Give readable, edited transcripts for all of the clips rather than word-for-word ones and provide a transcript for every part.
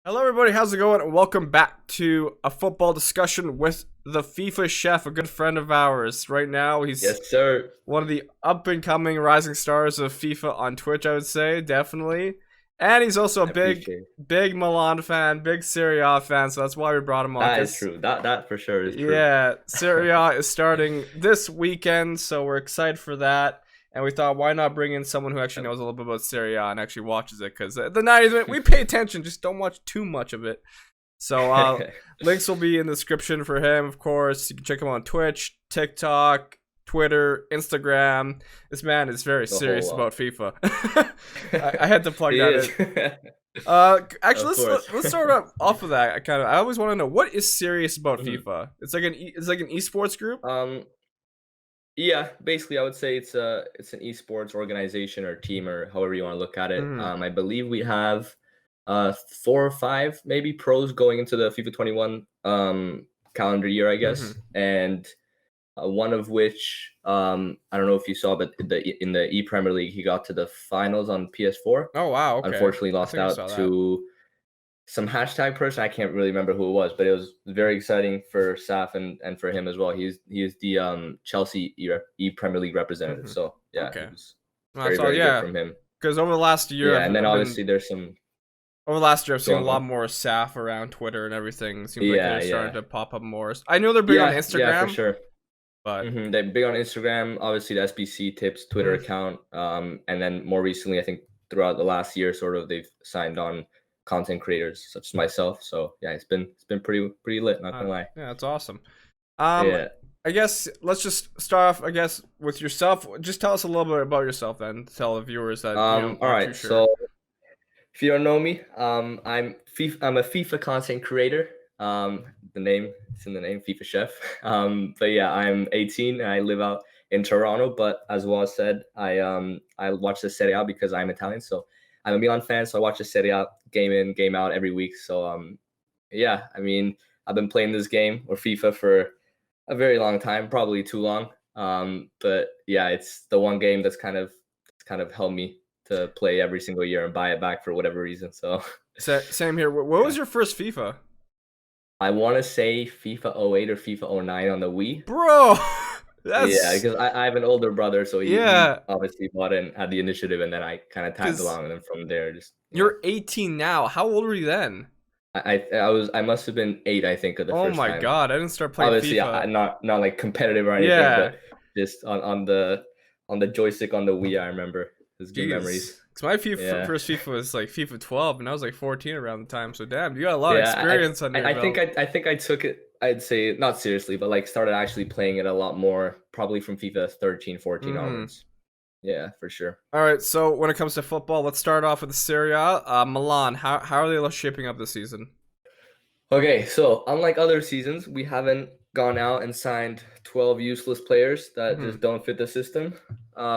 Hello, everybody. How's it going? Welcome back to a football discussion with the FIFA chef, a good friend of ours. Right now, he's Yes, sir. one of the up and coming rising stars of FIFA on Twitch, I would say, definitely. And he's also a I big, appreciate it. big Milan fan, big Serie A fan. So that's why we brought him on. That is Cause true. That for sure is true. yeah, Serie A is starting this weekend, so we're excited for that. And we thought, why not bring in someone who actually knows a little bit about Serie A and actually watches it? Because the 90s, we pay attention, just don't watch too much of it. So links will be in the description for him, of course. You can check him on Twitch, TikTok, Twitter, Instagram. This man is very The serious whole lot. about FIFA. I had to plug He that is. in. Of Actually, course. let's start off of that. I always want to know what is serious about Mhm. FIFA. It's like an esports group. Um, yeah, basically, I would say it's an esports organization or team or however you want to look at it. Mm-hmm. I believe we have 4 or 5 maybe pros going into the FIFA 21 calendar year, I guess, Mm-hmm. and one of which I don't know if you saw, but in the E Premier League, he got to the finals on PS4. Oh wow, okay. Unfortunately, I lost think I out saw that. to some hashtag person. I can't really remember who it was, but it was very exciting for Saf and for him as well. He is the Chelsea E Premier League representative. Mm-hmm. So yeah, Okay, it was well, that's very all. very good Yeah, from him. because over the last year, Yeah, and then I've been obviously there's some over the last year, I've go seen a on, go lot on. more SAF around Twitter and everything. It seems like Yeah, they're starting yeah, to pop up more. I know they're big on yeah, for Instagram, sure. but They're big on Instagram, obviously the SBC Tips Twitter mm, account, and then more recently, I think throughout the last year, sort of they've signed on content creators such as myself. So yeah, it's been pretty lit. Not gonna lie. yeah, that's awesome. Um, Yeah. I guess let's just start off. I guess with yourself. Just tell us a little bit about yourself, then. Tell the viewers that All aren't too right. sure. So if you don't know me, I'm a FIFA content creator. The name it's in the name, FIFA Chef. But yeah, I'm 18 and I live out in Toronto. But as was said, I watch the Serie A because I'm Italian. So I'm a Milan fan, so I watch the Serie A game in, game out every week. So yeah, I mean, I've been playing this game or FIFA for a very long time, probably too long. But yeah, it's the one game that's kind of helped me to play every single year and buy it back for whatever reason. So Same here. What was yeah. your first FIFA, I want to say FIFA '08 or FIFA '09 on the Wii. bro? Yeah, That's because I have an older brother, so he yeah. obviously bought it and had the initiative, and then I kind of tagged Because along, and then from there, just yeah. you're 18 now. How old were you then? I must have been 8, I think, of the Oh first my time. god, I didn't start playing Obviously, FIFA. not like competitive or anything, Yeah, but just on the joystick on the Wii, I remember. It was good jeez. memories. Cause my FIFA Yeah. first FIFA was like FIFA 12, and I was like 14 around the time. So damn, you got a lot of Yeah, experience under your I think belt. I took it. I'd say not seriously, but like started actually playing it a lot more, probably from FIFA 13, 14 Mm. onwards. Yeah, for sure. All right. So when it comes to football, let's start off with the Serie A. Milan. How are they shaping up this season? Okay, so unlike other seasons, we haven't gone out and signed 12 useless players that Hmm. just don't fit the system.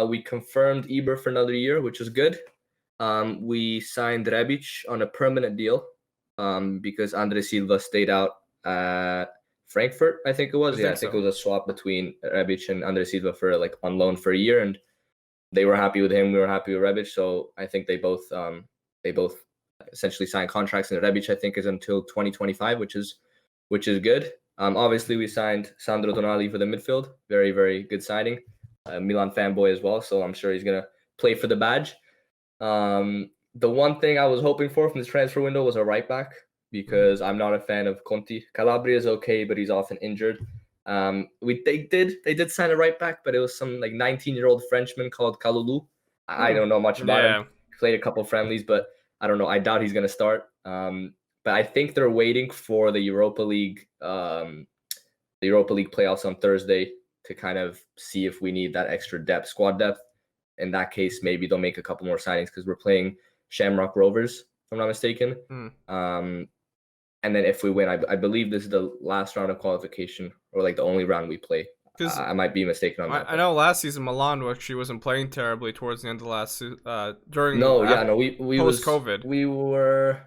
We confirmed Eber for another year, which is good. We signed Rebic on a permanent deal because Andre Silva stayed out at Frankfurt, I think it I was. Yeah, I think think so. it was a swap between Rebic and Andre Silva for like on loan for a year, and they were happy with him. We were happy with Rebic, so I think they both essentially signed contracts. And Rebic, I think, is until 2025, which is good. Obviously, we signed Sandro Tonali for the midfield. Very very good signing. Milan fanboy as well, so I'm sure he's gonna play for the badge. The one thing I was hoping for from this transfer window was a right back Mhm. because I'm not a fan of Conti. Calabria is okay, but he's often injured. They did sign a right back, but it was some like 19-year-old Frenchman called Kalulu. I Hmm. don't know much about him. Yeah. Played a couple friendlies, but I don't know. I doubt he's gonna start. But I think they're waiting for the Europa League playoffs on Thursday to kind of see if we need that extra depth, squad depth. In that case, maybe they'll make a couple more signings because we're playing Shamrock Rovers, if I'm not mistaken. Hmm. Um, and then if we win, I believe this is the last round of qualification or like the only round we play. Because I might be mistaken on that, I but know last season Milan actually wasn't playing terribly towards the end of during no, yeah, no, we post was COVID, we were,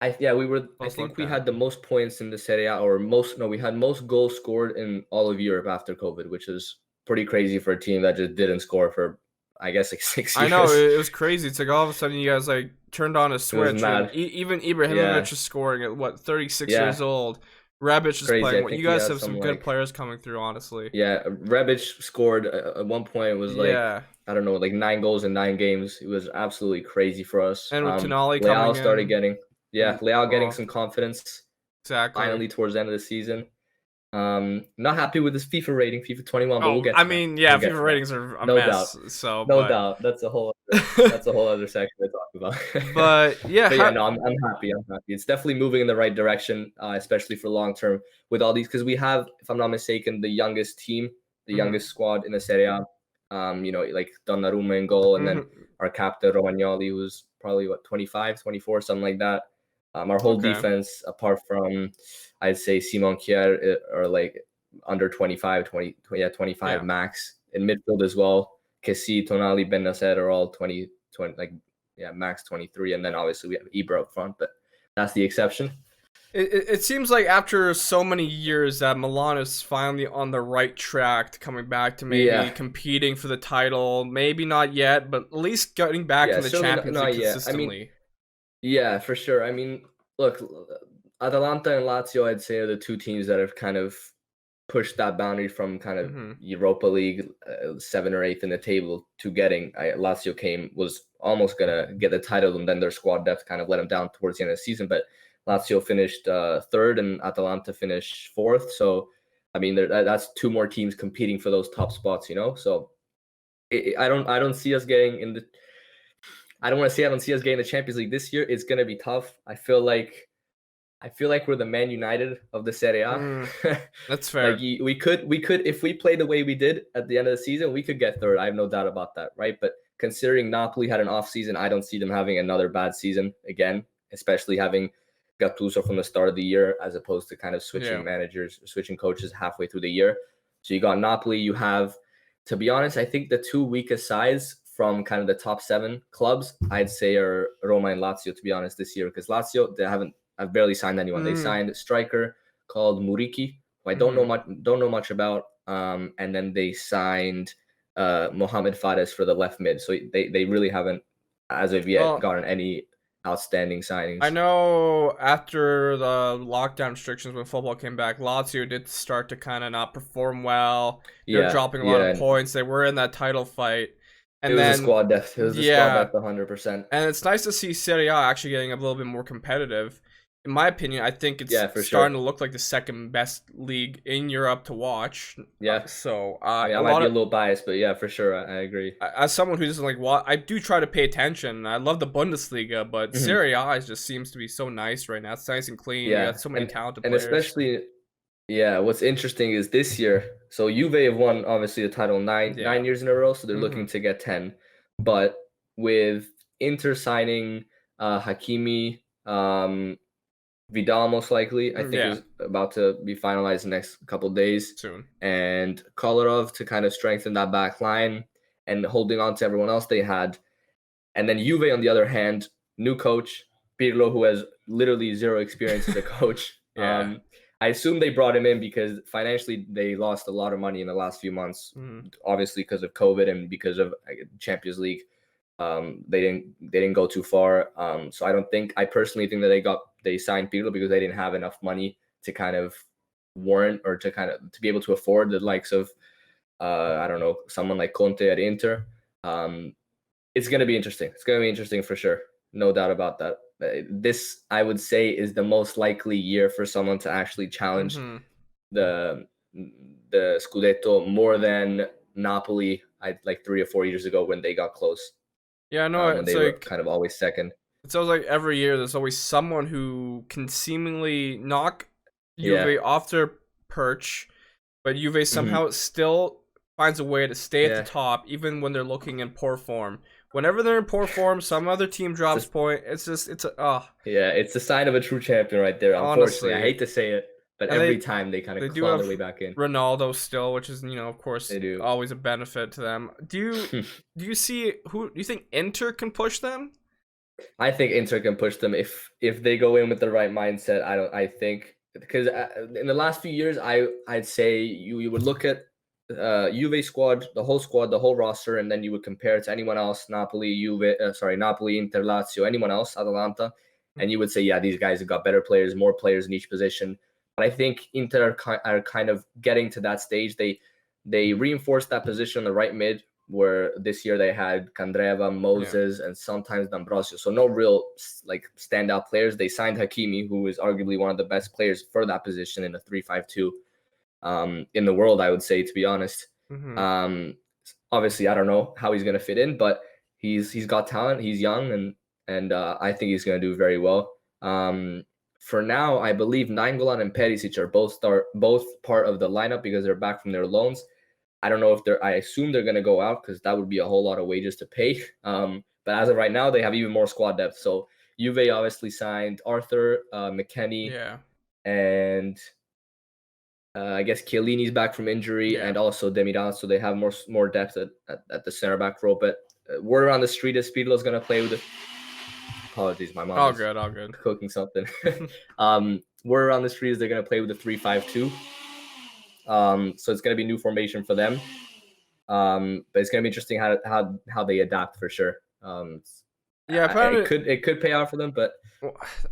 we were. I post think we lockdown. had the most points in the Serie A, or most. No, we had most goals scored in all of Europe after COVID, which is pretty crazy for a team that just didn't score for, I guess, like six I know years. it was crazy. It's like all of a sudden you guys like turned on a It was switch, and mad. even Yeah, Ibrahimovic is scoring at what 36 yeah, years old. Rebic is crazy. playing. I What you think he guys has have some some good like players coming through, honestly. yeah. Rebic scored at one point. It was like Yeah, I don't know, like 9 goals in 9 games. It was absolutely crazy for us. and with Tonali Leao coming started in, getting and Leao getting oh, some confidence exactly. finally towards the end of the season. Not happy with his FIFA rating, FIFA 21, but we'll Oh, get I to that. mean, yeah, We'll get FIFA to that. ratings are a No doubt. mess. So, No doubt. That's a whole other section to talk about. but yeah, But yeah, no, I'm happy. I'm happy. It's definitely moving in the right direction, especially for long term with all these because we have, if I'm not mistaken, the youngest team, the mhm, youngest squad in the Serie A. Like Donnarumma in goal, and then mhm. our captain Romagnoli, who's probably what 25, 24, something like that. Our whole Okay, defense, apart from I'd say Simon Kier, are like under 25, 20, yeah, 25 yeah. max. In midfield as well, Kessie, Tonali, Ben Nasser are all 20, like yeah, max 23, and then obviously we have Ibra up front, but that's the exception. It seems like after so many years that Milan is finally on the right track to coming back to maybe Yeah, competing for the title. Maybe not yet, but at least getting back yeah, in the certainly not, Champions League not yet. I mean, consistently. yeah, for sure. I mean, look, Atalanta and Lazio, I'd say, are the two teams that have kind of pushed that boundary from kind of Hmm. Europa League 7 or 8 in the table to getting. Lazio was almost gonna get the title, and then their squad depth kind of let them down towards the end of the season. But Lazio finished third, and Atalanta finished fourth. So, I mean, that's two more teams competing for those top spots. So I don't see us getting in the. I don't want to say I don't see us getting the Champions League this year. It's gonna be tough. I feel like we're the Man United of the Serie A. Mm, that's Like fair. we could if we play the way we did at the end of the season, we could get third. I have no doubt about that, right? But considering Napoli had an off season, I don't see them having another bad season again, especially having Gattuso from the start of the year as opposed to kind of switching Yeah. managers, switching coaches halfway through the year. So you got Napoli, you have, to be honest, I think the two weakest sides from kind of the top 7 clubs, I'd say are Roma and Lazio, to be honest, this year. Because Lazio, I've barely signed anyone. They Mm, signed a striker called Muriki, who I hmm. don't know much about. And then they signed Mohamed Fares for the left mid. So they really haven't, as of yet, Well, gotten any outstanding I signings. know after the lockdown restrictions when football came back, Lazio did start to kind of not perform well. They're Yeah, dropping a lot of yeah. points. They were in that title fight. It And was the then, squad depth. It was the squad yeah, depth 100%. and it's nice to see Serie A actually getting a little bit more competitive. In my opinion, I think it's Yeah, for starting sure. to look like the second best league in Europe to watch. Yeah. So, I mean, I a might lot be a of little biased, but yeah, for sure, I agree. as someone who doesn't like what I do try to pay attention. I love the Bundesliga, but Mhm. Serie A just seems to be so nice right now. It's nice and clean. You got Yeah, so many and talented and players. especially yeah, what's interesting is this year. So Juve have won obviously the title nine Yeah. years in a row, so they're Hmm. looking to get 10. But with Inter signing Hakimi, Vidal most likely, I think Yeah. is about to be finalized the next couple days, Soon. and Kolarov to kind of strengthen that back line and holding on to everyone else they had. And then Juve, on the other hand, new coach, Pirlo, who has literally zero experience as a coach. Yeah. I assume they brought him in because financially they lost a lot of money in the last few months, Hmm. obviously because of COVID and because of Champions League. They didn't go too far. So I personally think that they signed Pirlo because they didn't have enough money to kind of warrant or to be able to afford the likes of I don't know, someone like Conte at Inter. Um, it's going to be interesting. It's going to be interesting for sure. No doubt about that. This, I would say, is the most likely year for someone to actually challenge Hmm. the the Scudetto more than Napoli. Like 3 or 4 years ago when they got close, Yeah. I know. when It's they were like kind of always second. it sounds like every year there's always someone who can seemingly knock Yeah, Juve off their perch, but Juve hmm somehow still finds a way to stay at the yeah. top even when they're looking in poor form. Whenever they're in poor form, some other team drops It's point. It's just it's a yeah, it's the sign of a true champion right there. Unfortunately, I honestly. hate to say it, but And every time they kind of they do claw have their way back in. Ronaldo still, which is of course They do. always a benefit to them. Do you see who do you think Inter can push them? I think Inter can push them if they go in with the right mindset. I think because in the last few years, I'd say you would look at Juve squad, the whole roster, and then you would compare it to anyone else, Napoli, Inter, Lazio, anyone else, Atalanta, and you would say, yeah, these guys have got better players, more players in each position. But I think Inter are kind of getting to that stage. They reinforced that position on the right mid, where this year they had Candreva, Moses, and sometimes D'Ambrosio. So no real like standout players. They signed Hakimi, who is arguably one of the best players for that position in a 3-5-2 in the world, I would say, to be honest. Obviously, I don't know how he's going to fit in, but he's got talent. He's young, and I think he's going to do very well. For now, I believe Nainggolan and Perisic are both part of the lineup because they're back from their loans. I don't know if I assume they're going to go out because that would be a whole lot of wages to pay. But as of right now, they have even more squad depth. So Juve obviously signed Arthur, McKennie, and I guess Chiellini's back from injury, and also Demiral, so they have more depth at the center back role. But word around the street is Pirlo's going to play with apologies, my mom all is good cooking something. Word around the street is they're going to play with a 3-5-2. So it's going to be new formation for them. But it's going to be interesting how they adapt for sure. It could pay off for them, but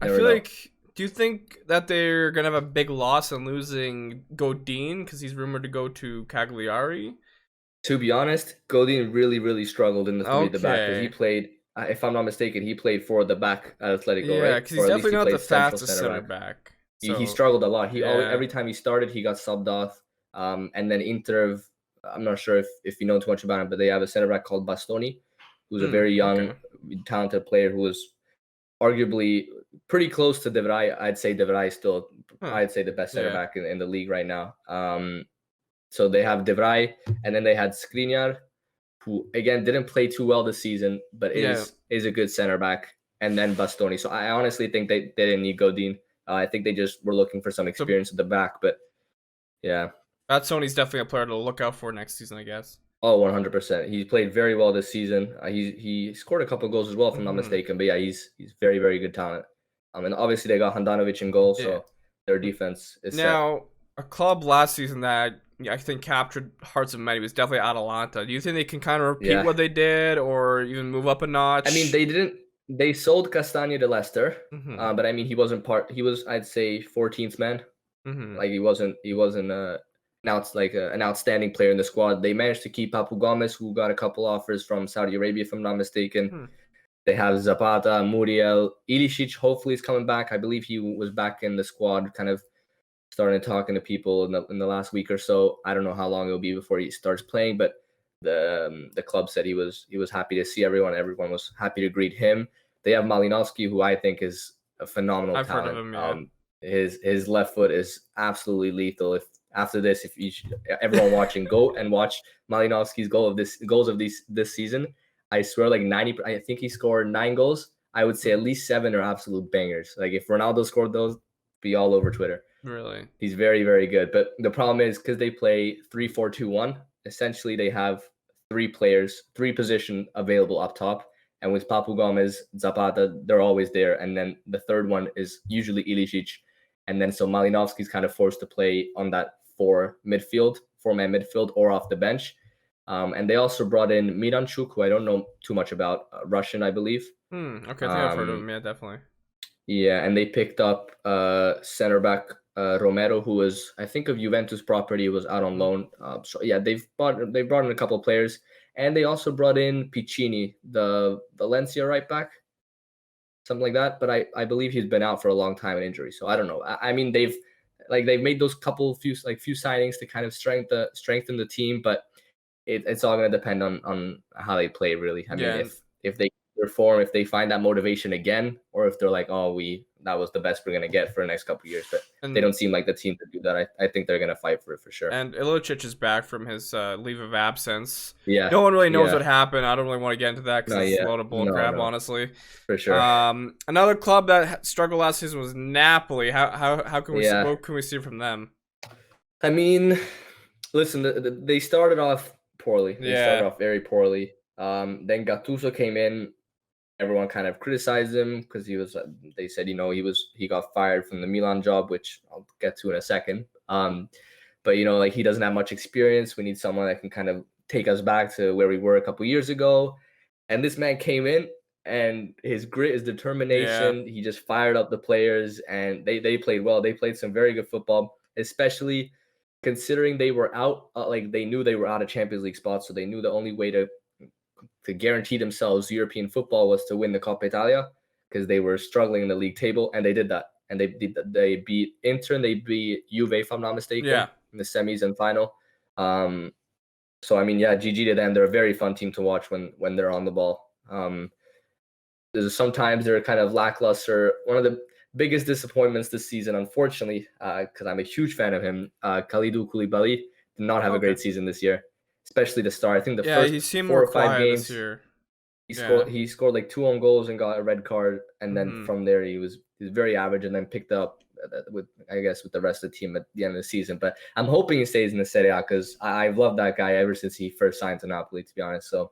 I feel like. Do you think that they're gonna have a big loss in losing Godin because he's rumored to go to Cagliari? To be honest, Godin really struggled in the three at the back because he played. If I'm not mistaken, he played for the back at Atletico, right? Yeah, because he's definitely not the fastest center back. So, he struggled a lot. Every time he started, he got subbed off. And then Inter, I'm not sure if you know too much about him, but they have a center back called Bastoni, who's a very young, talented player who was arguably pretty close to De Vrij. I'd say De Vrij is still, I'd say the best center back in the league right now. So they have De Vrij, and then they had Skriniar, who again didn't play too well this season, but is a good center back, and then Bastoni. So I honestly think they didn't need Godin. I think they just were looking for some experience at the back, but yeah. Bastoni's definitely a player to look out for next season, I guess. Oh, 100%. He played very well this season. He scored a couple of goals as well, if I'm not mistaken. But yeah, he's very good talent. And obviously they got Handanovic in goal, so their defense is now set. A club last season that I think captured hearts of many was definitely Atalanta. Do you think they can kind of repeat what they did, or even move up a notch? I mean, they didn't. They sold Castagna to Leicester, but I mean, he wasn't part. He was, I'd say, 14th man. Like he wasn't. Now it's like an outstanding player in the squad. They managed to keep Papu Gomez, who got a couple offers from Saudi Arabia, if I'm not mistaken. They have Zapata, Muriel, Ilicic. Hopefully, is coming back. I believe he was back in the squad, kind of starting to talking to people in the last week or so. I don't know how long it'll be before he starts playing, but the club said he was happy to see everyone. Everyone was happy to greet him. They have Malinowski, who I think is a phenomenal talent. Heard of him, his left foot is absolutely lethal. If after this, everyone watching, go and watch Malinowski's goals of this season. I swear, like 90. I think he scored 9 goals. I would say at least 7 are absolute bangers. Like if Ronaldo scored those, be all over Twitter. Really, he's very good. But the problem is because they play 3-4-2-1. Essentially, they have 3 players, 3 position available up top. And with Papu Gomez, Zapata, they're always there. And then the third one is usually Ilicic. And then so Malinowski's kind of forced to play on that 4-man midfield or off the bench. And they also brought in Miranchuk, who I don't know too much about, Russian, I believe. Okay, I think I've heard of him. Yeah, definitely. Yeah, and they picked up center back Romero, who was, I think, of Juventus property, was out on loan. So yeah, they brought in a couple of players, and they also brought in Piccini, the Valencia right back, something like that. But I believe he's been out for a long time in injury, so I don't know. I mean, they've made those few signings to kind of strengthen the team, but it's all going to depend on how they play, really. I mean, if they perform, if they find that motivation again, or if they're like, that was the best we're going to get for the next couple of years. But they don't seem like the team to do that. I think they're going to fight for it for sure. And Ilicic is back from his leave of absence. Yeah. No one really knows what happened. I don't really want to get into that because it's a load of bullcrap, honestly. For sure. Another club that struggled last season was Napoli. How can we what can we see from them? I mean, listen, they started off poorly. They started off very poorly. Then Gattuso came in. Everyone kind of criticized him because they said, he got fired from the Milan job, which I'll get to in a second. but like he doesn't have much experience. We need someone that can kind of take us back to where we were a couple years ago. And this man came in, and his grit, his determination, he just fired up the players, and they played well. They played some very good football, especially considering they were out. Like they knew they were out of Champions League spots, so they knew the only way to guarantee themselves European football was to win the Coppa Italia, because they were struggling in the league table, and they did that. And they beat Inter, and they beat Juve, if I'm not mistaken, in the semis and final. So I mean, yeah, GG to them. They're a very fun team to watch when they're on the ball. Sometimes they're kind of lackluster. One of the biggest disappointments this season, unfortunately, because I'm a huge fan of him, Kalidou Koulibaly did not have a great season this year, especially the start. I think the first 4 or 5 games this year. He scored like 2 own goals and got a red card, and then from there he was very average, and then picked up with the rest of the team at the end of the season. But I'm hoping he stays in the Serie A, because I've loved that guy ever since he first signed to Napoli, to be honest. So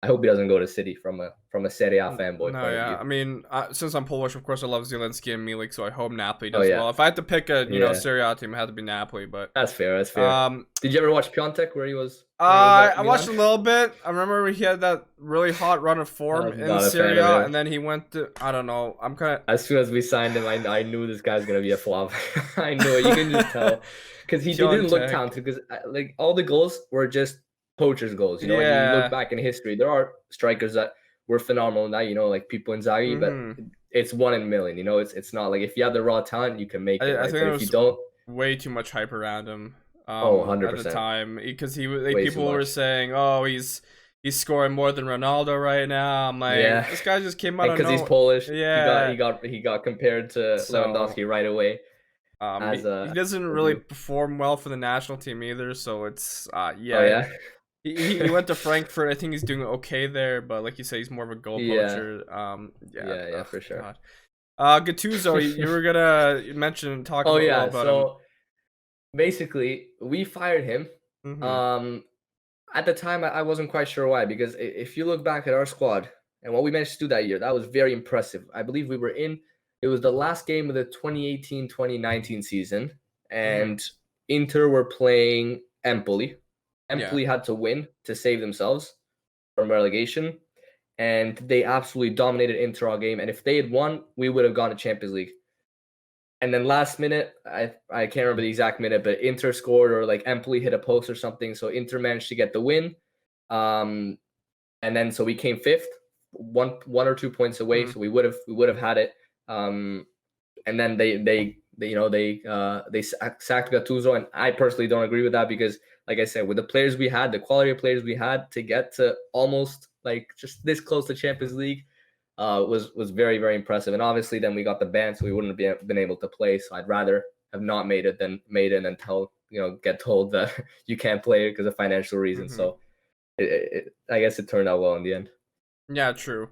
I hope he doesn't go to City from a Serie A fanboy point of view. I mean, since I'm Polish, of course, I love Zielinski and Milik, so I hope Napoli does well. If I had to pick a Serie A team, it had to be Napoli. But that's fair. That's fair. Did you ever watch Piontek where he was? I watched a little bit. I remember he had that really hot run of form in Serie A, and then he went to, I don't know. I'm kind of, as soon as we signed him, I knew this guy's gonna be a flop. I knew it. You can just tell, because he didn't look talented. Because like all the goals were just poachers goals. When you look back in history, there are strikers that were phenomenal now, like people Inzaghi, but it's 1 in a million. It's not like if you have the raw talent, you can make it. I think there if was you don't, way too much hype around him. 100%. At the time, because people were saying, "Oh, he's scoring more than Ronaldo right now." I'm like, this guy just came out of nowhere. Because he's Polish. He got compared to Lewandowski right away. He doesn't really perform well for the national team either, so it's He went to Frankfurt. I think he's doing okay there, but like you say, he's more of a goal poacher. For sure. Gattuso, you were gonna mention talking about him. Basically, we fired him. At the time, I wasn't quite sure why, because if you look back at our squad and what we managed to do that year, that was very impressive. I believe it was the last game of the 2018-2019 season, and Inter were playing Empoli. Empoli had to win to save themselves from relegation, and they absolutely dominated Inter all game. And if they had won, we would have gone to Champions League. And then last minute, I can't remember the exact minute, but Inter scored, or like Empoli hit a post or something. So Inter managed to get the win. And then so we came 5th, one or 2 points away. So we would have had it. And then they sacked Gattuso, and I personally don't agree with that, because like I said, with the players we had, the quality of players we had, to get to almost like just this close to Champions League, was very, very impressive. And obviously then we got the ban, so we wouldn't have been able to play. So I'd rather have not made it than made it and get told that you can't play it because of financial reasons. So I guess it turned out well in the end. Yeah, true.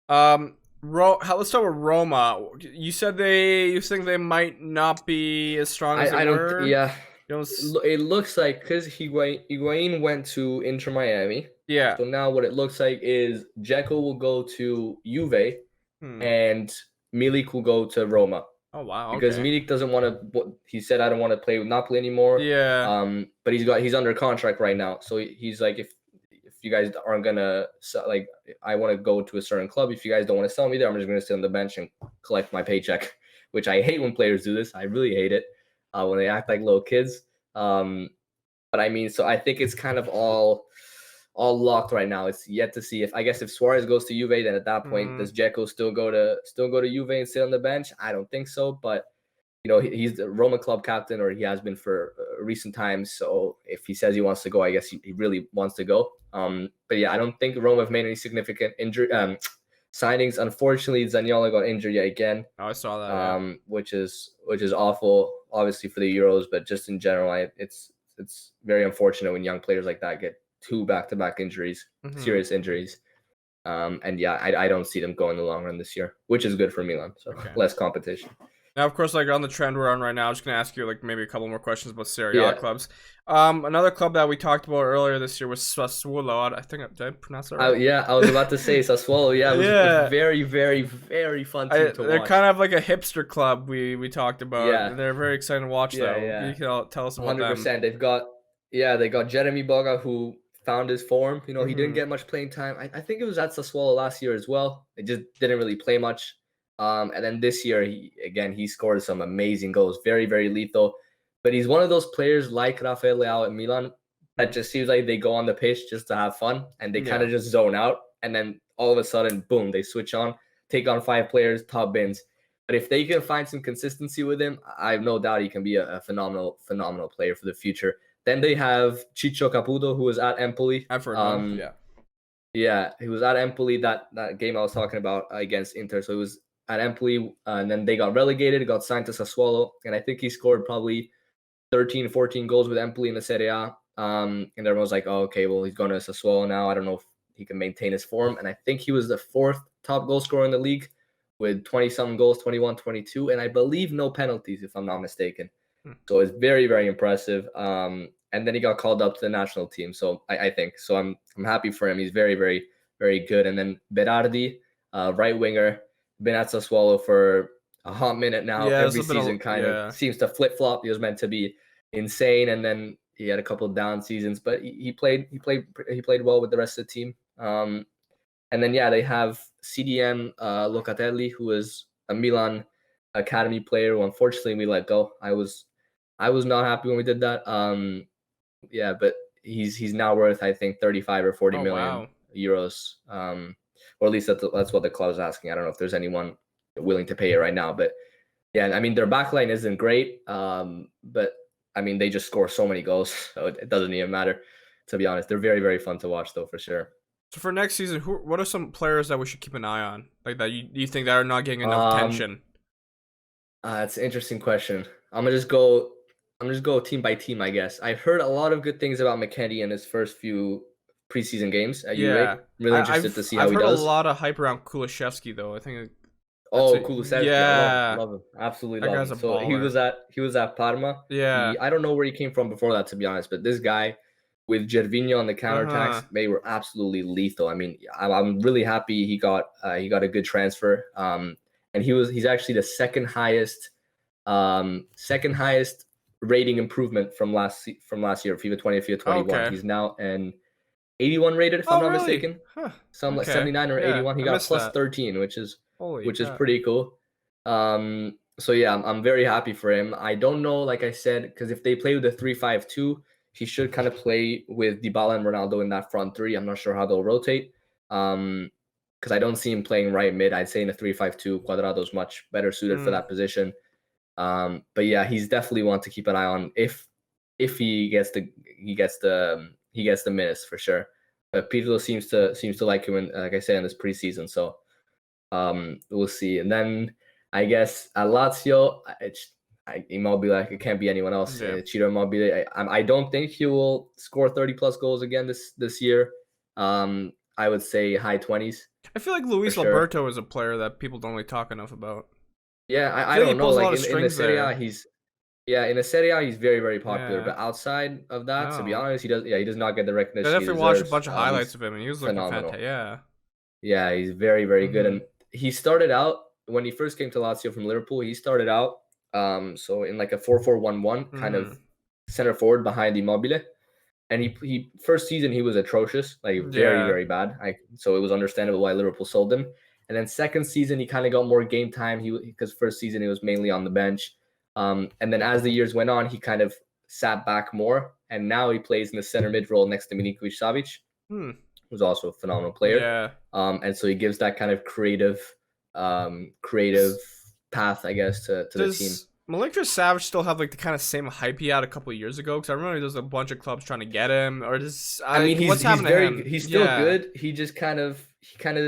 Let's start with Roma. You said you think they might not be as strong as they were? It looks like, because Higuain went to Inter Miami. Yeah. So now what it looks like is Dzeko will go to Juve, and Milik will go to Roma. Oh wow! Because Milik doesn't want to. He said, "I don't want to play with Napoli anymore." Yeah. But he's under contract right now, so he's like, if you guys aren't gonna like, I want to go to a certain club. If you guys don't want to sell me there, I'm just gonna sit on the bench and collect my paycheck. Which I hate when players do this. I really hate it when they act like little kids. But I mean, so I think it's kind of all locked right now. It's yet to see if Suarez goes to Juve, then at that point, does Dzeko still go to Juve and sit on the bench? I don't think so, but he's the Roma club captain, or he has been for recent times. So if he says he wants to go, I guess he really wants to go. But yeah, I don't think Roma have made any significant injury signings. Unfortunately, Zaniolo got injured yet again. Oh, I saw that. Which is awful, obviously for the Euros, but just in general, it's very unfortunate when young players like that get 2 back-to-back injuries, serious injuries. And yeah, I don't see them going the long run this year, which is good for Milan. So less competition. Now, of course, like on the trend we're on right now, I'm just gonna ask you like maybe a couple more questions about Serie A Yeah. clubs. Another club that we talked about earlier this year was Sassuolo. I think did I pronounce that right? Yeah, I was about to say Sassuolo. Yeah, it was a Yeah, very, very, very fun team to they're watch. kind of like a hipster club we talked about. Yeah, They're very exciting to watch yeah, though. You yeah. can tell us about them. 100%. They got Jeremy Boga, who found his form. You know, he didn't Hmm. get much playing time. I think it was at Sassuolo last year as well. It just didn't really play much. And then this year, he scored some amazing goals, very, very lethal. But he's one of those players like Rafael Leao at Milan that just seems like they go on the pitch just to have fun and they kind Yeah. of just zone out. And then all of a sudden, boom, they switch on, take on 5 players, top bins. But if they can find some consistency with him, I have no doubt he can be a phenomenal, phenomenal player for the future. Then they have Ciccio Caputo, who was at Empoli. I've heard of them. Yeah. Yeah, he was at Empoli that game I was talking about against Inter. So he was at Empoli, and then they got relegated, got signed to Sassuolo, and I think he scored probably 13, 14 goals with Empoli in the Serie A. And everyone was like, oh, okay, well, he's going to Sassuolo now. I don't know if he can maintain his form. And I think he was the 4th top goal scorer in the league with 20-something goals, 21, 22, and I believe no penalties, if I'm not mistaken. Hmm. So it's very, very impressive. And then he got called up to the national team. So I think so. I'm happy for him. He's very, very, very good. And then Berardi, right winger, been at Sassuolo for a hot minute now. Yeah, Every season kind of seems to flip flop. He was meant to be insane, and then he had a couple of down seasons, but he played well with the rest of the team. And then they have CDM Locatelli, who is a Milan academy player who unfortunately we let go. I was not happy when we did that. But he's now worth I think 35 or 40 million euros. Or at least that's what the club is asking. I don't know if there's anyone willing to pay it right now, but yeah, I mean their backline isn't great. But I mean they just score so many goals, so it doesn't even matter. To be honest, they're very, very fun to watch though, for sure. So for next season, what are some players that we should keep an eye on, like that you think that are not getting enough attention? It's an interesting question. I'm gonna just go team by team, I guess. I've heard a lot of good things about McKennie in his first few preseason games at Juve. I'm really interested to see how he does. I've heard a lot of hype around Kulusevski though. I think. Kulusevski, yeah, love him, absolutely that love guy's him. a So baller. he was at Parma. Yeah. I don't know where he came from before that, to be honest. But this guy with Gervinho on the counterattacks, they were absolutely lethal. I mean, I'm really happy he got a good transfer. And he's actually the second highest rating improvement from last year, FIFA 20, FIFA 21. Okay. He's now an 81 rated, if I'm not mistaken. Huh. Some like Okay. 79 or 81. He got plus that. 13, which is Holy crap. pretty cool. So yeah, I'm very happy for him. I don't know, like I said, because if they play with the 3-5-2, he should kind of play with Dybala and Ronaldo in that front three. I'm not sure how they'll rotate. Because I don't see him playing right mid. I'd say in a 3-5-2, Cuadrado's much better suited for that position. But yeah, he's definitely one to keep an eye on if he gets the minutes for sure. But Pirlo seems to like him, like I said, in this preseason. So we'll see. And then I guess at Lazio, Immobile, it can't be anyone else. Yeah. Ciro Immobile. I don't think he will score 30 plus goals again this year. I would say high 20s. I feel like Luis Alberto is a player that people don't really talk enough about. Yeah, I don't know. Like in the Serie A, in the Serie A, he's very, very popular. But outside of that, to be honest, he does not get the recognition. I definitely watched a bunch of highlights of him, and he was looking phenomenal. fantastic. Yeah, he's very, very good. And he started out when he first came to Lazio from Liverpool. He started out so in like a 4-4-1-1 kind of center forward behind Immobile. And he first season he was atrocious, like very, very bad. So it was understandable why Liverpool sold him. And then second season he kind of got more game time. Because first season he was mainly on the bench. And then as the years went on, he kind of sat back more. And now he plays in the center mid role next to Milinkovic-Savic, who's also a phenomenal player. Yeah. And so he gives that kind of creative path, I guess, to the team. Milinkovic-Savic still have like the kind of same hype he had a couple of years ago? Because I remember there's a bunch of clubs trying to get him. Or just he's still good. He just kind of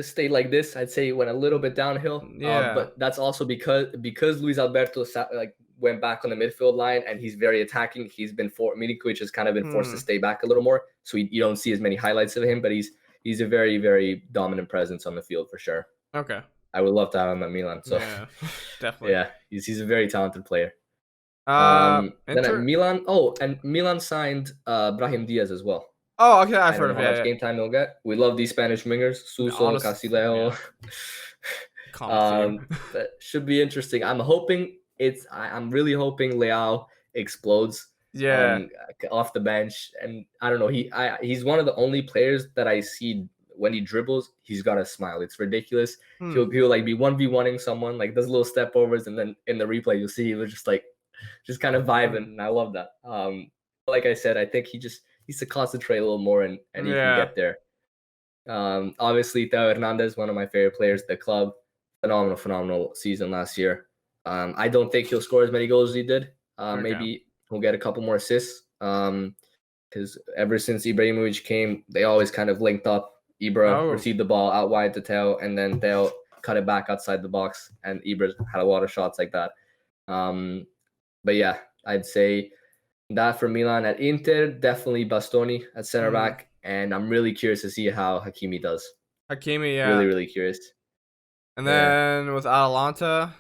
stayed like this. I'd say he went a little bit downhill. But that's also because Luis Alberto went back on the midfield line and he's very attacking. Milinkovic has kind of been forced to stay back a little more, so you don't see as many highlights of him. But he's a very, very dominant presence on the field for sure. Okay. I would love to have him at Milan. So Yeah, definitely. yeah, he's a very talented player. Then at Enter. Milan, oh, and Milan signed Brahim Diaz as well. Oh, okay, I've I don't heard know of how much yeah. game time he'll get. We love these Spanish wingers, Suso, Honest, Castillejo. yeah, common theme. That should be interesting. I'm really hoping Leao explodes Yeah. um off the bench. And I don't know, he's one of the only players that I see when he dribbles, he's got a smile. It's ridiculous. Hmm. He'll like be 1v1ing someone, like does little step overs, and then in the replay you'll see he was just like just kind of vibing, Hmm. and I love that. Like I said, I think he just needs to concentrate a little more, and he can Yeah. get there. Obviously, Theo Hernandez, one of my favorite players at the club, phenomenal season last year. I don't think he'll score as many goals as he did. Okay. Maybe he'll get a couple more assists. Because ever since Ibrahimovic came, they always kind of linked up. Ibra Oh. received the ball out wide to Theo, and then Theo cut it back outside the box, and Ibra had a lot of shots like that. But yeah, I'd say that for Milan. At Inter, definitely Bastoni at center Hmm. back, and I'm really curious to see how Hakimi does. Hakimi, yeah. Really curious. And Yeah, then with Atalanta.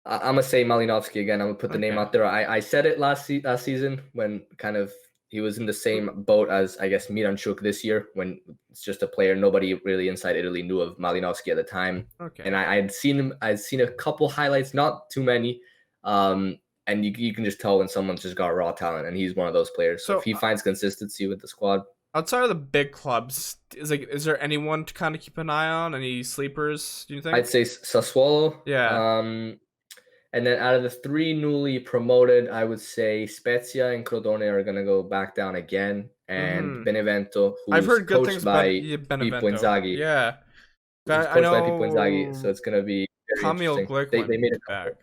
I'm gonna say Malinovsky again. I'm gonna put the name Okay. out there. I said it last season when kind of he was in the same boat as I guess Miranchuk this year, when it's just a player nobody really inside Italy knew of Malinovsky at the time. Okay. And I'd seen him. I'd seen a couple highlights, not too many. And you can just tell when someone's just got raw talent, and he's one of those players. So if So he finds consistency with the squad, outside of the big clubs, is there anyone to kind of keep an eye on? Any sleepers? Do you think? I'd say Sassuolo. Yeah. And then out of the three newly promoted, I would say Spezia and Crotone are going to go back down again. And Mm-hmm. Benevento, I've who's heard good coached things about by Pippo Benevento. Inzaghi, Yeah. who's I coached by Pippo Inzaghi. So know it's going to be very Kamil interesting. Glick They might made be a back. couple.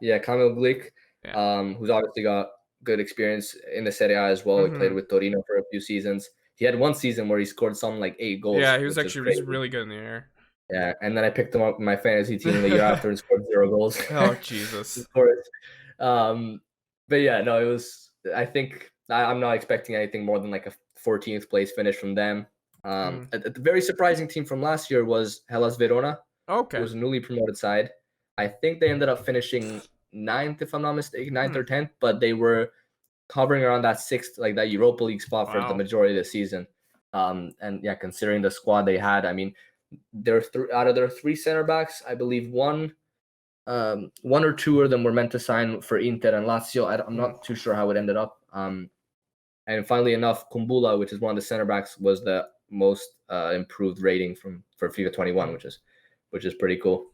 Yeah, Kamil Glick, Yeah. who's obviously got good experience in the Serie A as well. Mm-hmm. He played with Torino for a few seasons. He had one season where he scored something like 8 goals. Yeah, he was which is actually crazy. really good in the air. Yeah, and then I picked him up in my fantasy team the year after and scored 0 goals. Oh Jesus! Of course. But yeah, no, it was. I think I'm not expecting anything more than like a 14th place finish from them. A very surprising team from last year was Hellas Verona. Okay. It was a newly promoted side. I think they ended up finishing 9th, if I'm not mistaken, 9th or 10th, but they were hovering around that 6th, like that Europa League spot for the majority of the season. And yeah, considering the squad they had, I mean, they're out of their 3 center backs, I believe one or two of them were meant to sign for Inter and Lazio. I'm not too sure how it ended up. And finally enough, Kumbula, which is one of the center backs, was the most improved rating for FIFA 21, which is pretty cool.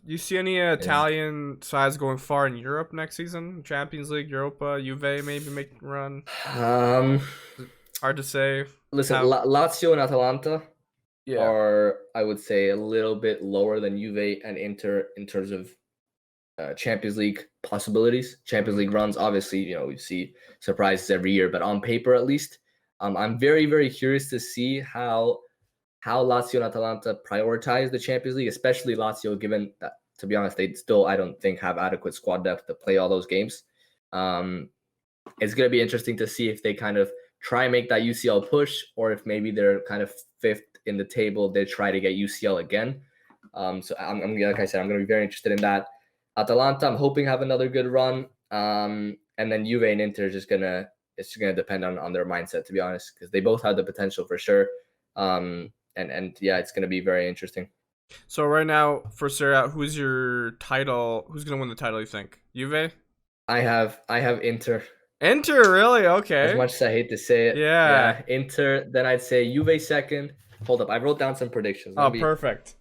You see any Italian sides going far in Europe next season? Champions League, Europa, Juve maybe make a run. Hard to say. Listen, Lazio and Atalanta are, I would say, a little bit lower than Juve and Inter in terms of Champions League possibilities. Champions League runs, obviously, you know, we see surprises every year, but on paper at least, I'm very curious to see how Lazio and Atalanta prioritize the Champions League, especially Lazio, given that, to be honest, they still, I don't think, have adequate squad depth to play all those games. It's going to be interesting to see if they kind of try and make that UCL push, or if maybe they're kind of 5th in the table, they try to get UCL again. So I'm like I said, I'm going to be very interested in that. Atalanta, I'm hoping have another good run. And then Juve and Inter is just gonna depend on their mindset, to be honest, because they both have the potential for sure. And yeah, it's gonna be very interesting. So right now for Serie, who's your title? Who's gonna win the title? You think Juve? I have Inter. Inter, really? Okay. As much as I hate to say it, yeah, Inter. Then I'd say Juve second. Hold up, I wrote down some predictions. Perfect.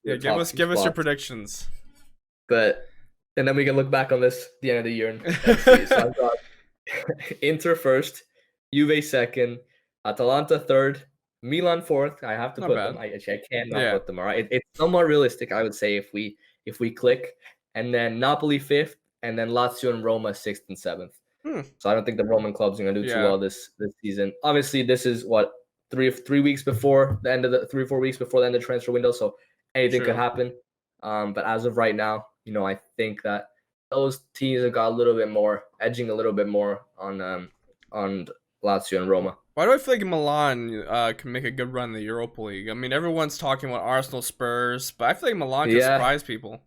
Yeah, give us your predictions. And then we can look back on this at the end of the year and see. So I've got Inter first, Juve second, Atalanta third, Milan fourth. I have to put them. I can't not put them. All right, it's somewhat realistic, I would say, if we click, and then Napoli fifth, and then Lazio and Roma sixth and seventh. So I don't think the Roman clubs are gonna do too well this season. Obviously, this is what 3 weeks before the end of the 3 or 4 weeks before the end of the transfer window, so anything could happen. But as of right now, you know, I think that those teams have got edging a little bit more on Lazio and Roma. Why do I feel like Milan can make a good run in the Europa League? I mean, everyone's talking about Arsenal, Spurs, but I feel like Milan can Yeah, surprise people.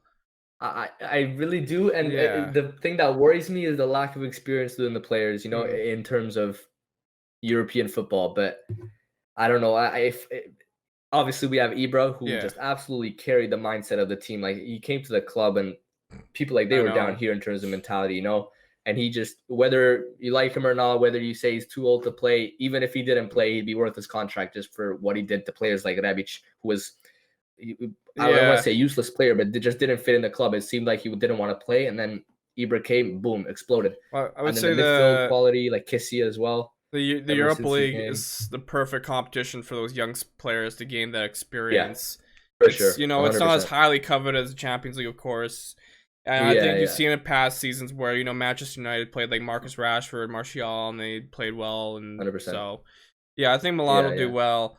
I really do, and Yeah. the thing that worries me is the lack of experience within the players. Mm. In terms of European football. But I don't know. Obviously we have Ibra, who Yeah. just absolutely carried the mindset of the team. Like he came to the club, and people like they I were down know. here in terms of mentality, And he just, whether you like him or not, whether you say he's too old to play, even if he didn't play, he'd be worth his contract just for what he did to players like Rebic, who was, I don't want to Yeah. say useless player, but just didn't fit in the club. It seemed like he didn't want to play, and then Ibra came, boom, exploded. Well, I would And then the say midfield quality, like Kissia as well, the ever Europa since he League came. is the perfect competition for those young players to gain that Yeah, experience. for It's sure, it's not as 100%. highly coveted as the Champions League, of course. And I Yeah, think you've yeah, seen in past seasons where Manchester United played like Marcus Rashford, Martial, and they played well, and 100%. so yeah, I think Milan Yeah, will do yeah. well.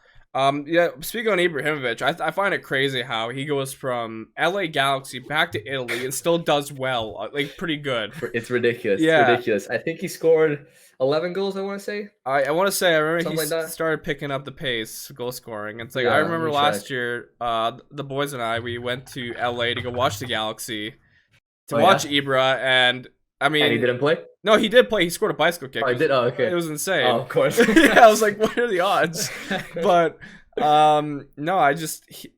Yeah, speaking on Ibrahimovic, I find it crazy how he goes from LA Galaxy back to Italy and still does well, like pretty good. It's ridiculous. It's Yeah, ridiculous. I think he scored 11 goals, I want to say. I want to say I remember he Something like that. started picking up the pace, goal scoring. It's like I Yeah, let remember me check. last year, the boys and I we went to LA to go watch the Galaxy to Oh, watch yeah? Ibra, and I And he mean, didn't play? no, he did play. He scored a bicycle kick. Oh, he did? Oh, It okay. was Oh, insane. of course. Yeah, I was like, what are the odds? But no,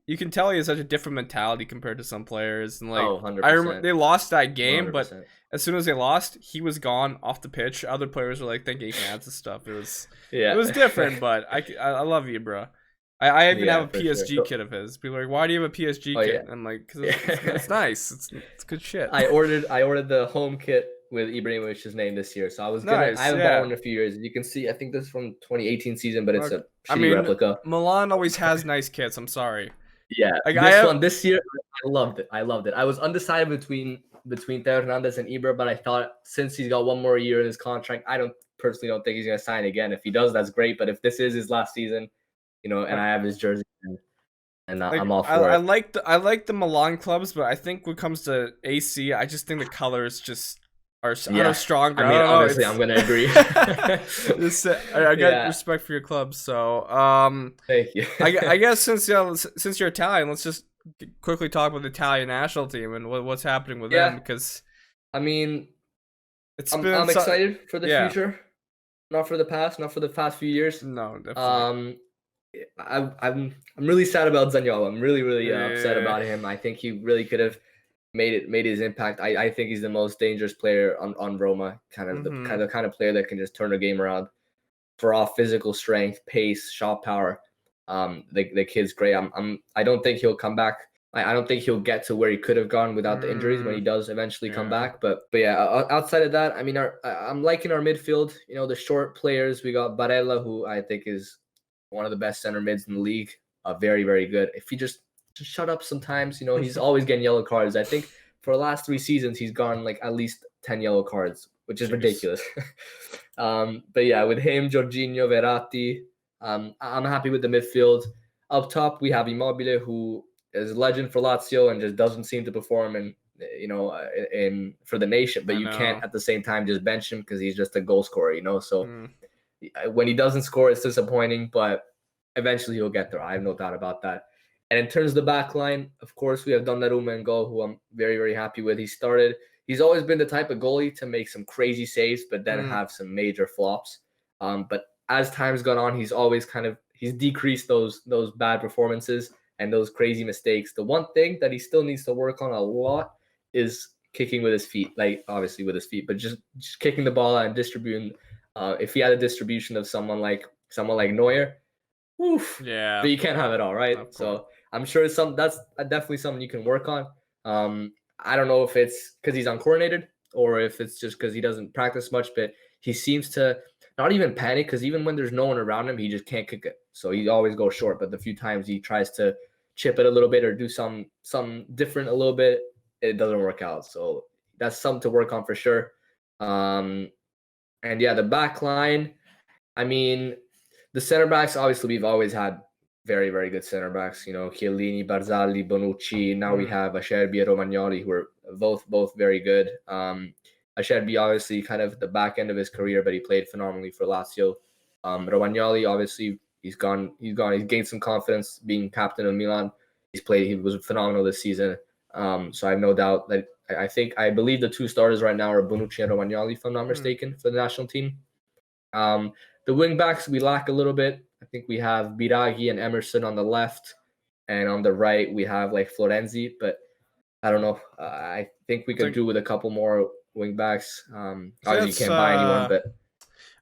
you can tell he has such a different mentality compared to some players, and like Oh, I remember 100%. they lost that game, but 100%. as soon as they lost, he was gone off the pitch. Other players were like thanking fans and stuff. It Yeah. was different, but I love you, bro. I even have Yeah, a for sure. PSG kit of his. People are like, why do you have a PSG Oh, yeah. kit? I'm like, because it's nice. It's good shit. I ordered the home kit with Ibrahimovic's name this year. So I Nice, haven't bought one yeah. in a few years. You can see, I think this is from 2018 season, but it's Look, a I shitty mean, replica. Milan always has nice kits. I'm sorry. Yeah, Like I have, this year, I loved it. I loved it. I was undecided between Theo Hernandez and Ibra, but I thought since he's got one more year in his contract, I don't personally don't think he's gonna sign again. If he does, that's great. But if this is his last season, and I have his jersey, and like I'm all for it. I like the Milan clubs, but I think when it comes to AC, I just think the colors just are I don't know, Yeah, stronger. I I mean, don't know. obviously, I'm gonna agree. I got Yeah, respect for your clubs, so thank you. I guess since you're Italian, let's just quickly talk about the Italian national team and what's happening with them Yeah, because I mean, it's been I'm excited for the yeah, future, not for the past, not for the past few years. no, definitely. Um, I'm really sad about Zaniolo. I'm really upset Yeah. about him. I think he really could have made his impact. I think he's the most dangerous player on Roma. Kind of the Mm-hmm. kind of player that can just turn a game around for raw physical strength, pace, shot power. The kid's great. I don't think he'll come back. I don't think he'll get to where he could have gone without the injuries when he does eventually come Yeah. back. But yeah, outside of that, I mean, I'm liking our midfield. The short players. We got Barella, who I think is one of the best center mids in the league. Very very good. If he just shut up sometimes, he's always getting yellow cards. I think for the last 3 seasons he's gone like at least 10 yellow cards, which is Jeez. ridiculous. But yeah, with him, Jorginho, Verratti, I'm happy with the midfield. Up top, we have Immobile, who is a legend for Lazio and just doesn't seem to perform in for the nation. But I you can't know. at the same time just bench him because he's just a goal scorer. So Mm. when he doesn't score, it's disappointing, but eventually he'll get there. I have no doubt about that. And in terms of the back line, of course, we have Donnarumma in goal, who I'm very, very happy with. He's always been the type of goalie to make some crazy saves, but then Mm. have some major flops. But as time's gone on, he's decreased those bad performances and those crazy mistakes. The one thing that he still needs to work on a lot is kicking with his feet, like obviously with his feet, but just kicking the ball out and distributing. If he had a distribution of someone like Neuer, oof, Yeah. but you can't have it all, right? Of course. So I'm sure that's definitely something you can work on. I don't know if it's because he's uncoordinated or if it's just because he doesn't practice much, but he seems to not even panic because even when there's no one around him, he just can't kick it. So he always goes short. But the few times he tries to chip it a little bit or do some different a little bit, it doesn't work out. So that's something to work on for sure. And yeah, the back line. I mean, the center backs, obviously, we've always had very, very good center backs. Chiellini, Barzagli, Bonucci. Now we Mm. have Acerbi and Romagnoli, who are both very good. Acerbi obviously kind of the back end of his career, but he played phenomenally for Lazio. Romagnoli obviously he's gained some confidence being captain of Milan. He was phenomenal this season. So I have no doubt that I believe the two starters right now are Bonucci and Romagnoli, if I'm not mistaken, for the national team. The wing backs we lack a little bit. I think we have Biraghi and Emerson on the left, and on the right we have like Florenzi. But I don't know. I think we could do with a couple more wing backs. Obviously, you can't buy anyone, but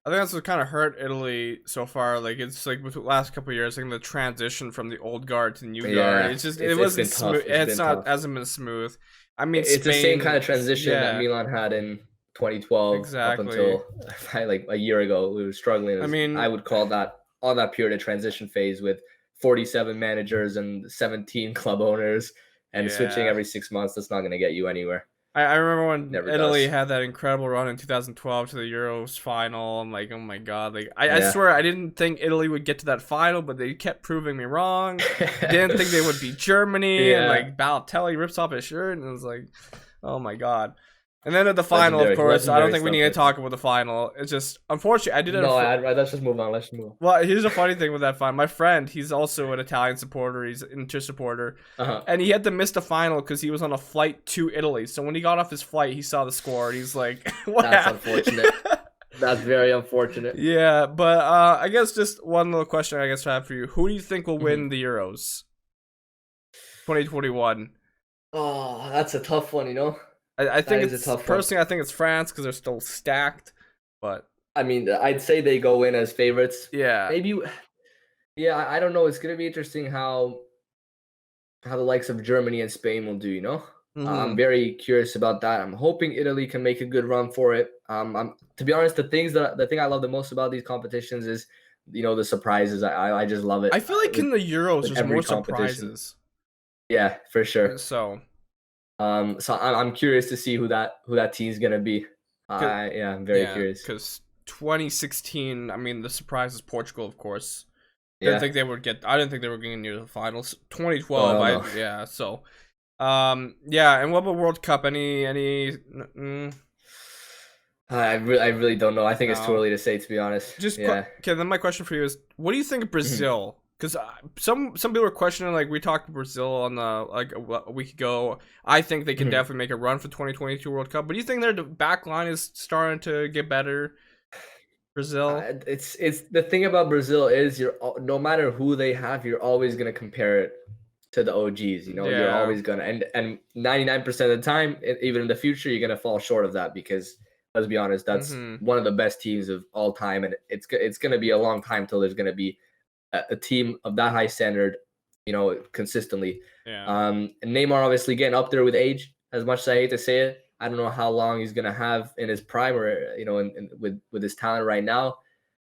I think that's what kind of hurt Italy so far. Like it's like with the last couple of years, like the transition from the old guard to the new guard. It wasn't smooth. Hasn't been smooth. I mean, it's the same kind of transition that Milan had in 2012 up until like a year ago. We were struggling. I would call that all that period a transition phase with 47 managers and 17 club owners and switching every 6 months. That's not going to get you anywhere. I remember when Italy had that incredible run in 2012 to the Euros final. I'm like, oh my god! Like I swear I didn't think Italy would get to that final, but they kept proving me wrong. Didn't think they would beat Germany, and like Balotelli rips off his shirt, and it was like, oh my god. And then at the final, of course, I don't think we need to talk about the final. It's just, unfortunately, I didn't. No, let's just move on. Well, here's a funny thing with that final. My friend, he's also an Italian supporter. He's an Inter supporter. And he had to miss the final because he was on a flight to Italy. So when he got off his flight, he saw the score, and he's like, what happened? Unfortunate. That's very unfortunate. Yeah, but I guess just one little question I have for you. Who do you think will win the Euros 2021? Oh, that's a tough one, I think it's personally. I think it's France because they're still stacked. But I mean, I'd say they go in as favorites. Yeah, maybe. Yeah, I don't know. It's gonna be interesting how the likes of Germany and Spain will do. I'm very curious about that. I'm hoping Italy can make a good run for it. To be honest, the thing I love the most about these competitions is the surprises. I just love it. I feel like in the Euros there's more surprises. Yeah, for sure. So I'm curious to see who that team's gonna be. I'm very curious. Because 2016, I mean, the surprise is Portugal, of course. I didn't think they would getting near the finals. 2012, So, and what about World Cup? Any? I really don't know. I think it's too early to say, to be honest. Okay. Then my question for you is, what do you think of Brazil? Because some people are questioning, like we talked to Brazil on a week ago. I think they can definitely make a run for 2022 World Cup. But do you think their back line is starting to get better? Brazil. It's the thing about Brazil is no matter who they have, you're always gonna compare it to the OGs. You're always gonna and 99% of the time, even in the future, you're gonna fall short of that because let's be honest, that's one of the best teams of all time, and it's gonna be a long time till there's gonna be a team of that high standard, consistently. And Neymar obviously getting up there with age. As much as I hate to say it, I don't know how long he's gonna have in his prime or with his talent right now.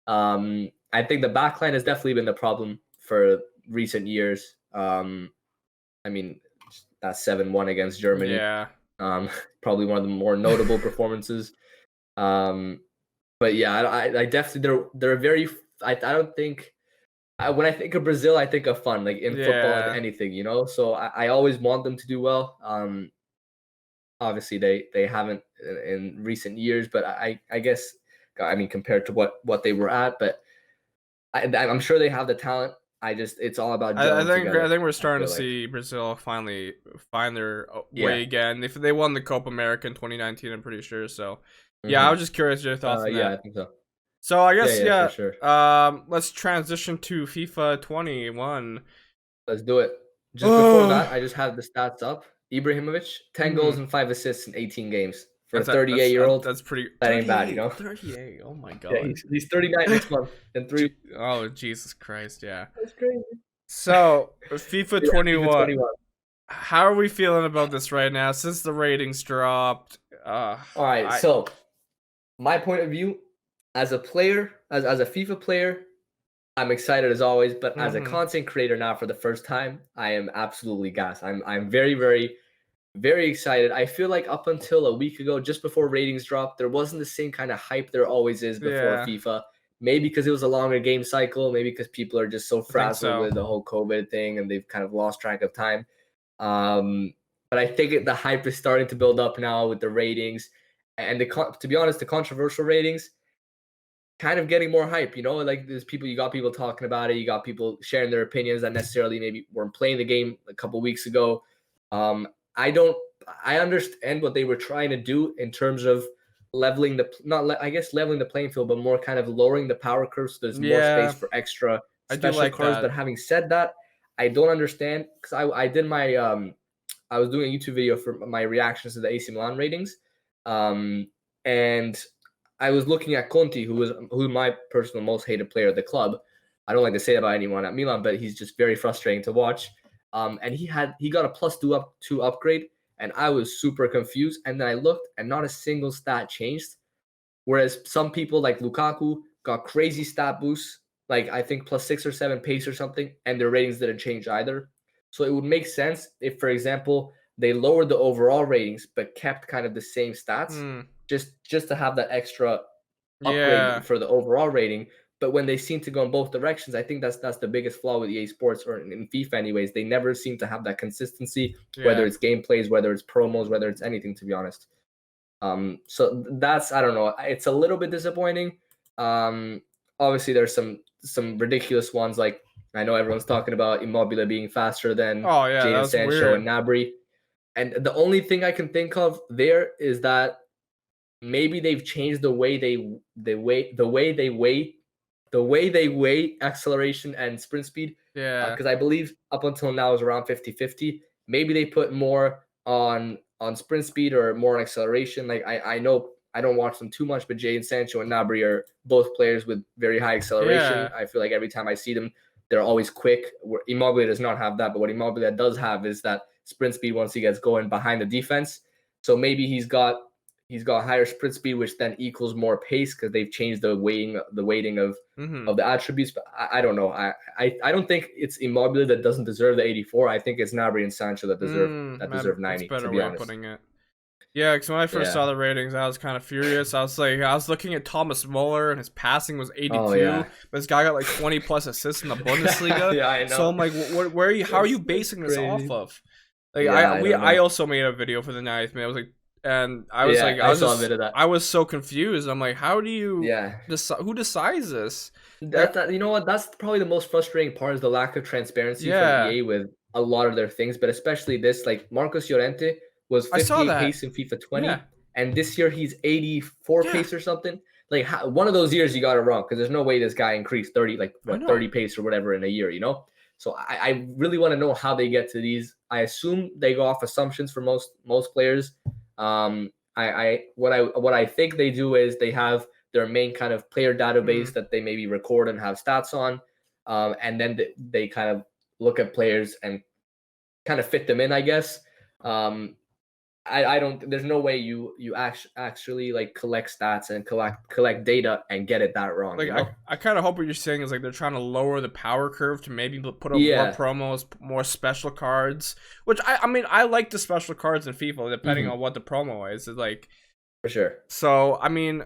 I think the backline has definitely been the problem for recent years. I mean, that 7-1 against Germany. Probably one of the more notable performances. But yeah, I definitely they're very. I don't think. When I think of Brazil, I think of fun, like in football and anything, So I always want them to do well. Obviously, they haven't in recent years, but I guess, I mean, compared to what they were at, but I'm sure they have the talent. It's all about. I think we're starting to see Brazil finally find their way again. If they won the Copa America in 2019, I'm pretty sure. So I was just curious your thoughts on that. I think so. So I guess for sure. Let's transition to FIFA 21. Let's do it. Just before that, I just have the stats up. Ibrahimovic, 10 goals and 5 assists in 18 games for a 38-year-old. That's pretty. That ain't bad, 38. Oh my god. Yeah, he's 39 next month in 3. Oh Jesus Christ! Yeah. That's crazy. So FIFA 21. FIFA 21. How are we feeling about this right now since the ratings dropped? All right. So my point of view. As a player, as a FIFA player, I'm excited as always. But as a content creator now for the first time, I am absolutely gassed. I'm very, very, very excited. I feel like up until a week ago, just before ratings dropped, there wasn't the same kind of hype there always is before FIFA. Maybe because it was a longer game cycle. Maybe because people are just so frazzled with the whole COVID thing and they've kind of lost track of time. But I think the hype is starting to build up now with the ratings. And to be honest, the controversial ratings kind of getting more hype, like there's people, you got people talking about it, you got people sharing their opinions that necessarily maybe weren't playing the game a couple weeks ago. I don't, I understand what they were trying to do in terms of leveling the, I guess leveling the playing field, but more kind of lowering the power curve so there's more space Yeah, for extra I do special like cards. that. But having said that, I don't understand, because I did my, I was doing a YouTube video for my reactions to the AC Milan ratings. And I was looking at Conti, who my personal most hated player at the club. I don't like to say about anyone at Milan, but he's just very frustrating to watch. And he got a +2 upgrade, and I was super confused. And then I looked, and not a single stat changed. Whereas some people like Lukaku got crazy stat boosts, like I think +6 or 7 pace or something, and their ratings didn't change either. So it would make sense if, for example, they lowered the overall ratings but kept kind of the same stats, Hmm. just to have that extra Yeah. upgrade for the overall rating. But when they seem to go in both directions, I think that's the biggest flaw with EA Sports, or in FIFA anyways. They never seem to have that consistency, whether Yeah. it's gameplays, whether it's promos, whether it's anything, to be honest. So that's, I don't know. It's a little bit disappointing. Obviously there's some ridiculous ones, like I know everyone's talking about Immobile being faster than Oh yeah, that Jadon was Sancho and weird. Gnabry. And the only thing I can think of there is that maybe they've changed the way they weigh acceleration and sprint speed, Yeah. because I believe up until now it was around 50-50. Maybe they put more on sprint speed or more on acceleration. Like I know I don't watch them too much, but Jadon Sancho and Gnabry are both players with very high acceleration. Yeah. I feel like every time I see them, they're always quick. Where Immobile does not have that, but what Immobile does have is that sprint speed once he gets going behind the defense. So maybe he's got higher sprint speed, which then equals more pace, because they've changed the weighting Mm-hmm. of the attributes. But I don't know. I don't think it's Immobile that doesn't deserve the 84. I think it's Gnabry and Sancho that deserve That's a 90. To better be way of honest. putting it. Yeah, because when I first Yeah. saw the ratings, I was kind of furious. I was looking at Thomas Muller, and his passing was Oh 82, yeah. but this guy got like 20 plus assists in the Bundesliga. Yeah, I So know. I'm like, where are you? How are you That's basing this off crazy. of? Like Yeah, I don't I know. also made a video for the 90th minute. I was like, and Yeah, I saw a bit of that. I was so confused. I'm like, how do you Yeah. decide? Who decides this? That you know what? That's probably the most frustrating part, is the lack of transparency from Yeah, EA with a lot of their things, but especially this. Like Marcos Llorente was I saw 58 that. pace in FIFA Yeah, 20, and this year he's 84 yeah, pace or something. Like one of those years you got it wrong, because there's no way this guy increased 30, like I what, know. 30 pace or whatever in a year. So I really want to know how they get to these. I assume they go off assumptions for most players. What I think they do is they have their main kind of player database Mm, that they maybe record and have stats on, and then they kind of look at players and kind of fit them in, I guess. I don't. There's no way you actually like collect stats and collect data and get it that wrong. like I kind of hope what you're saying is like they're trying to lower the power curve to maybe put up more Yeah. promos, more special cards. Which I mean I like the special cards in FIFA depending Hmm. on what the promo is. It's like For sure. so. I mean,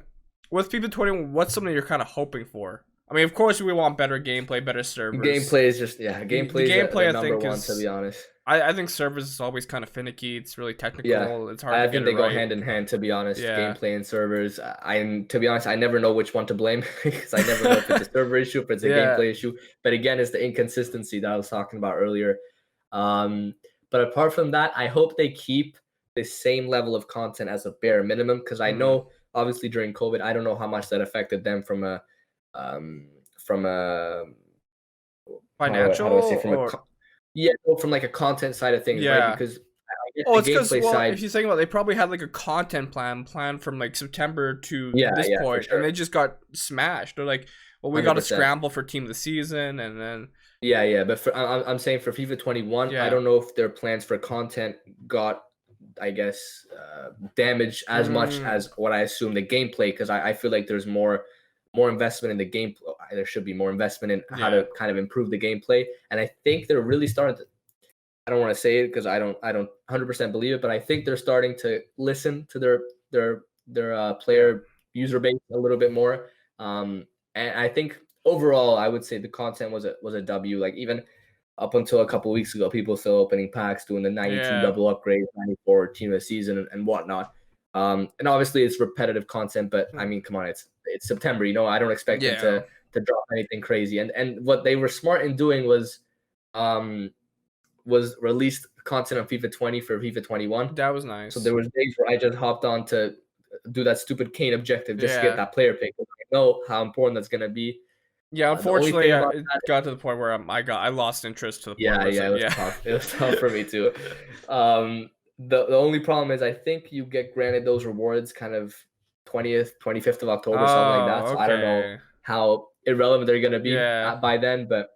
with FIFA 20, what's something you're kind of hoping for? I mean, of course we want better gameplay, better servers. Gameplay is just, yeah. The Gameplay is the gameplay I number think one, to be is honest. I think servers is always kind of finicky. It's really Yeah, technical. It's hard to I get think it they go right. hand in hand, to be honest. Yeah. Gameplay and servers. To be honest, I never know which one to blame, because I never know if it's a server issue, if it's a Yeah. gameplay issue. But again, it's the inconsistency that I was talking about earlier. Um, but apart from that, I hope they keep the same level of content as a bare minimum, because I Hmm. know obviously during COVID, I don't know how much that affected them um, from a Financial how do I say, or yeah, no, from like a content side of things, right? yeah. Because I get Oh, the it's because gameplay well, if side. you think about it, they probably had like a content plan from like September to Yeah, this yeah, for point, and sure. they just got smashed. They're like, well, we got to 100%. scramble for team of the season, and then Yeah, yeah, but I'm saying for FIFA 21, I yeah, don't know if their plans for content got, I guess, damaged as much mm, as what I assume the gameplay, because I feel like there's more investment in the game. There should be more investment in how yeah, to kind of improve the gameplay, and I think they're really starting to. I don't want to say it because I don't 100% believe it, but I think they're starting to listen to their yeah, player user base a little bit more. And I think overall, I would say the content was a W. Like even up until a couple of weeks ago, people still opening packs, doing the 92 yeah, double upgrades, 94 team of the season, and whatnot. And obviously it's repetitive content, but I Hmm. mean, come on, it's September, I don't expect them Yeah, to drop anything crazy. And what they were smart in doing um was released content on FIFA 20 for FIFA 21. that was So nice. there was days where I just hopped on to do that stupid Kane objective just to get Yeah. that player pick. I know how important that's gonna be. Yeah, The only unfortunately, thing about it that, got to the point where I lost interest to the point yeah, where it's yeah, like, it was yeah, tough. It was tough for me too. The only problem is I think you get granted those rewards kind of 20th, 25th of October, something like that. oh, So I don't know okay, how irrelevant they're gonna be yeah. by then, but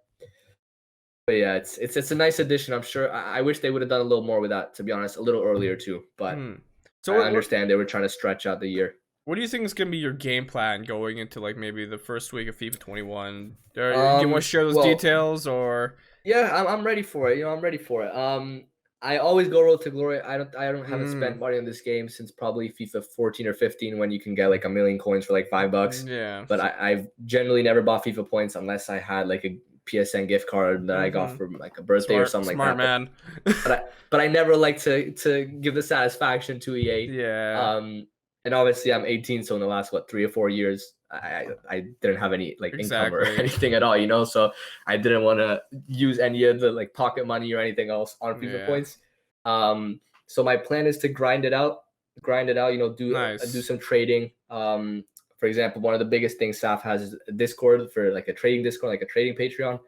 yeah, it's a nice addition. I'm sure. I wish they would have done a little more with that, to be honest, a little earlier too. But Hmm. So I what understand they were trying to stretch out the year. what do you think is gonna be your game plan going into like maybe the first week of FIFA 21? Do you want to share those Well, details or? yeah, I'm ready for it. I'm ready for it. I always go road to glory. I don't haven't spent Mm, money on this game since probably FIFA 14 or 15 when you can get like a million coins for like $5. yeah. But I've generally never bought FIFA points unless I had like a PSN gift card that I got Mm-hmm. for like a birthday or something like Smart that. man. But I never like to give the satisfaction to EA. Yeah, And obviously I'm 18, so in the last 3 or 4 years, I didn't have any like income or exactly. anything at all. So I didn't want to use any of the like pocket money or anything else on FIFA Yeah, points. So my plan is to grind it out. Do nice. some trading. For example, one of the biggest things SAF has is a Discord for like a trading Discord, like a trading Patreon,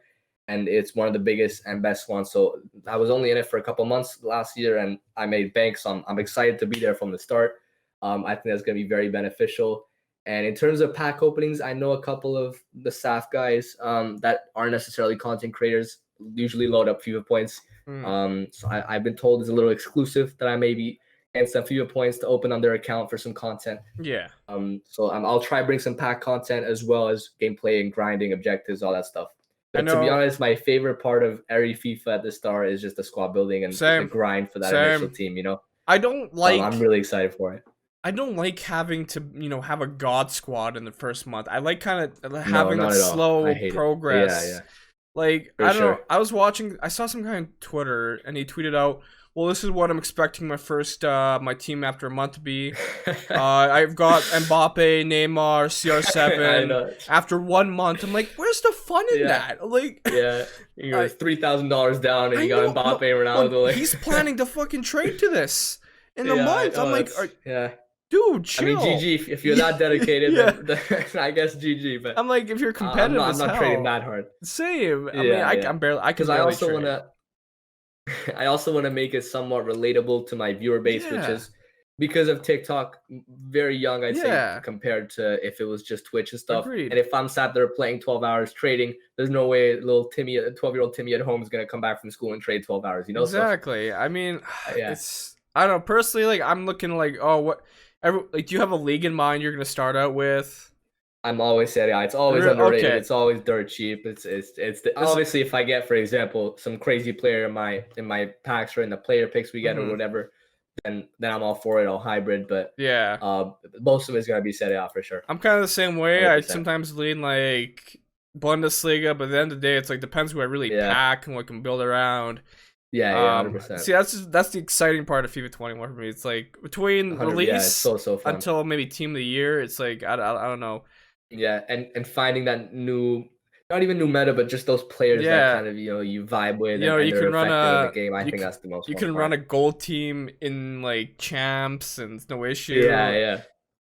and it's one of the biggest and best ones. So I was only in it for a couple months last year, and I made bank. So I'm excited to be there from the start. I think that's going to be very beneficial. And in terms of pack openings, I know a couple of the SAF guys that aren't necessarily content creators usually load up FIFA points. Hmm. So I've been told it's a little exclusive that I maybe get some FIFA points to open on their account for some content. Yeah. So I'll try bring some pack content as well as gameplay and grinding objectives, all that stuff. I But to be know. honest, my favorite part of every FIFA at the start is just the squad building and the Same. grind for that initial Same. team. I don't So I'm like really excited for it. I don't like having to, have a god squad in the first month. I like kind of No, having that not at all. I slow hate it. Yeah, progress. yeah, Like, for I don't know. sure. I saw some guy on Twitter and he tweeted out, "Well, this is what I'm expecting my team after a month to be. I've got Mbappe, Neymar, I CR7 know. after 1 month." I'm like, "Where's the fun in Yeah, that?" Like, yeah. You're I $3,000 down, and I you got know Mbappe, no, no, Ronaldo. he's planning to fucking trade to this in a Yeah, I month. I'm know. like, Yeah. dude, I mean, chill. GG. If you're that dedicated, Yeah. then I guess GG. But I'm like, if you're I'm competitive not. I'm as not trading hell, that hard. same. I mean, Yeah, yeah. I can Because I barely also trade. wanna, I also wanna make it somewhat relatable to my viewer base, which Yeah, is because of TikTok, very young, I'd say, yeah, compared to if it was just Twitch and stuff. And agreed. if I'm sat there playing 12 hours trading, there's no way little Timmy, a 12-year-old Timmy at home is gonna come back from school and trade 12 hours. So Exactly. I mean, yeah. I don't know. Personally, like, I'm looking like, oh, do you have a league in mind you're gonna start out with? I'm always Serie. It's always underrated. Okay. It's always dirt cheap. This, Obviously if I get, for example, some crazy player in my packs or in the player picks we get or mhm. whatever, then I'm all for it. I'll hybrid, but Yeah. most of it's gonna be Serie A for sure, I'm kind of the same way. I 100%. sometimes lean like Bundesliga, but at the end of the day, it's like depends who I really Yeah, pack and what I can build around. yeah, 100%. See, that's the exciting part of FIFA 21 for me. It's like between 100. Yeah, it's release so fun. until maybe Team of the Year, it's like I don't know. Yeah, and finding that new, not even new meta, but just those players that Yeah, kind of you vibe with and you they're can run effective in the game. I think that's the most you fun can run part. a gold team in like champs and it's no Yeah, issue. yeah,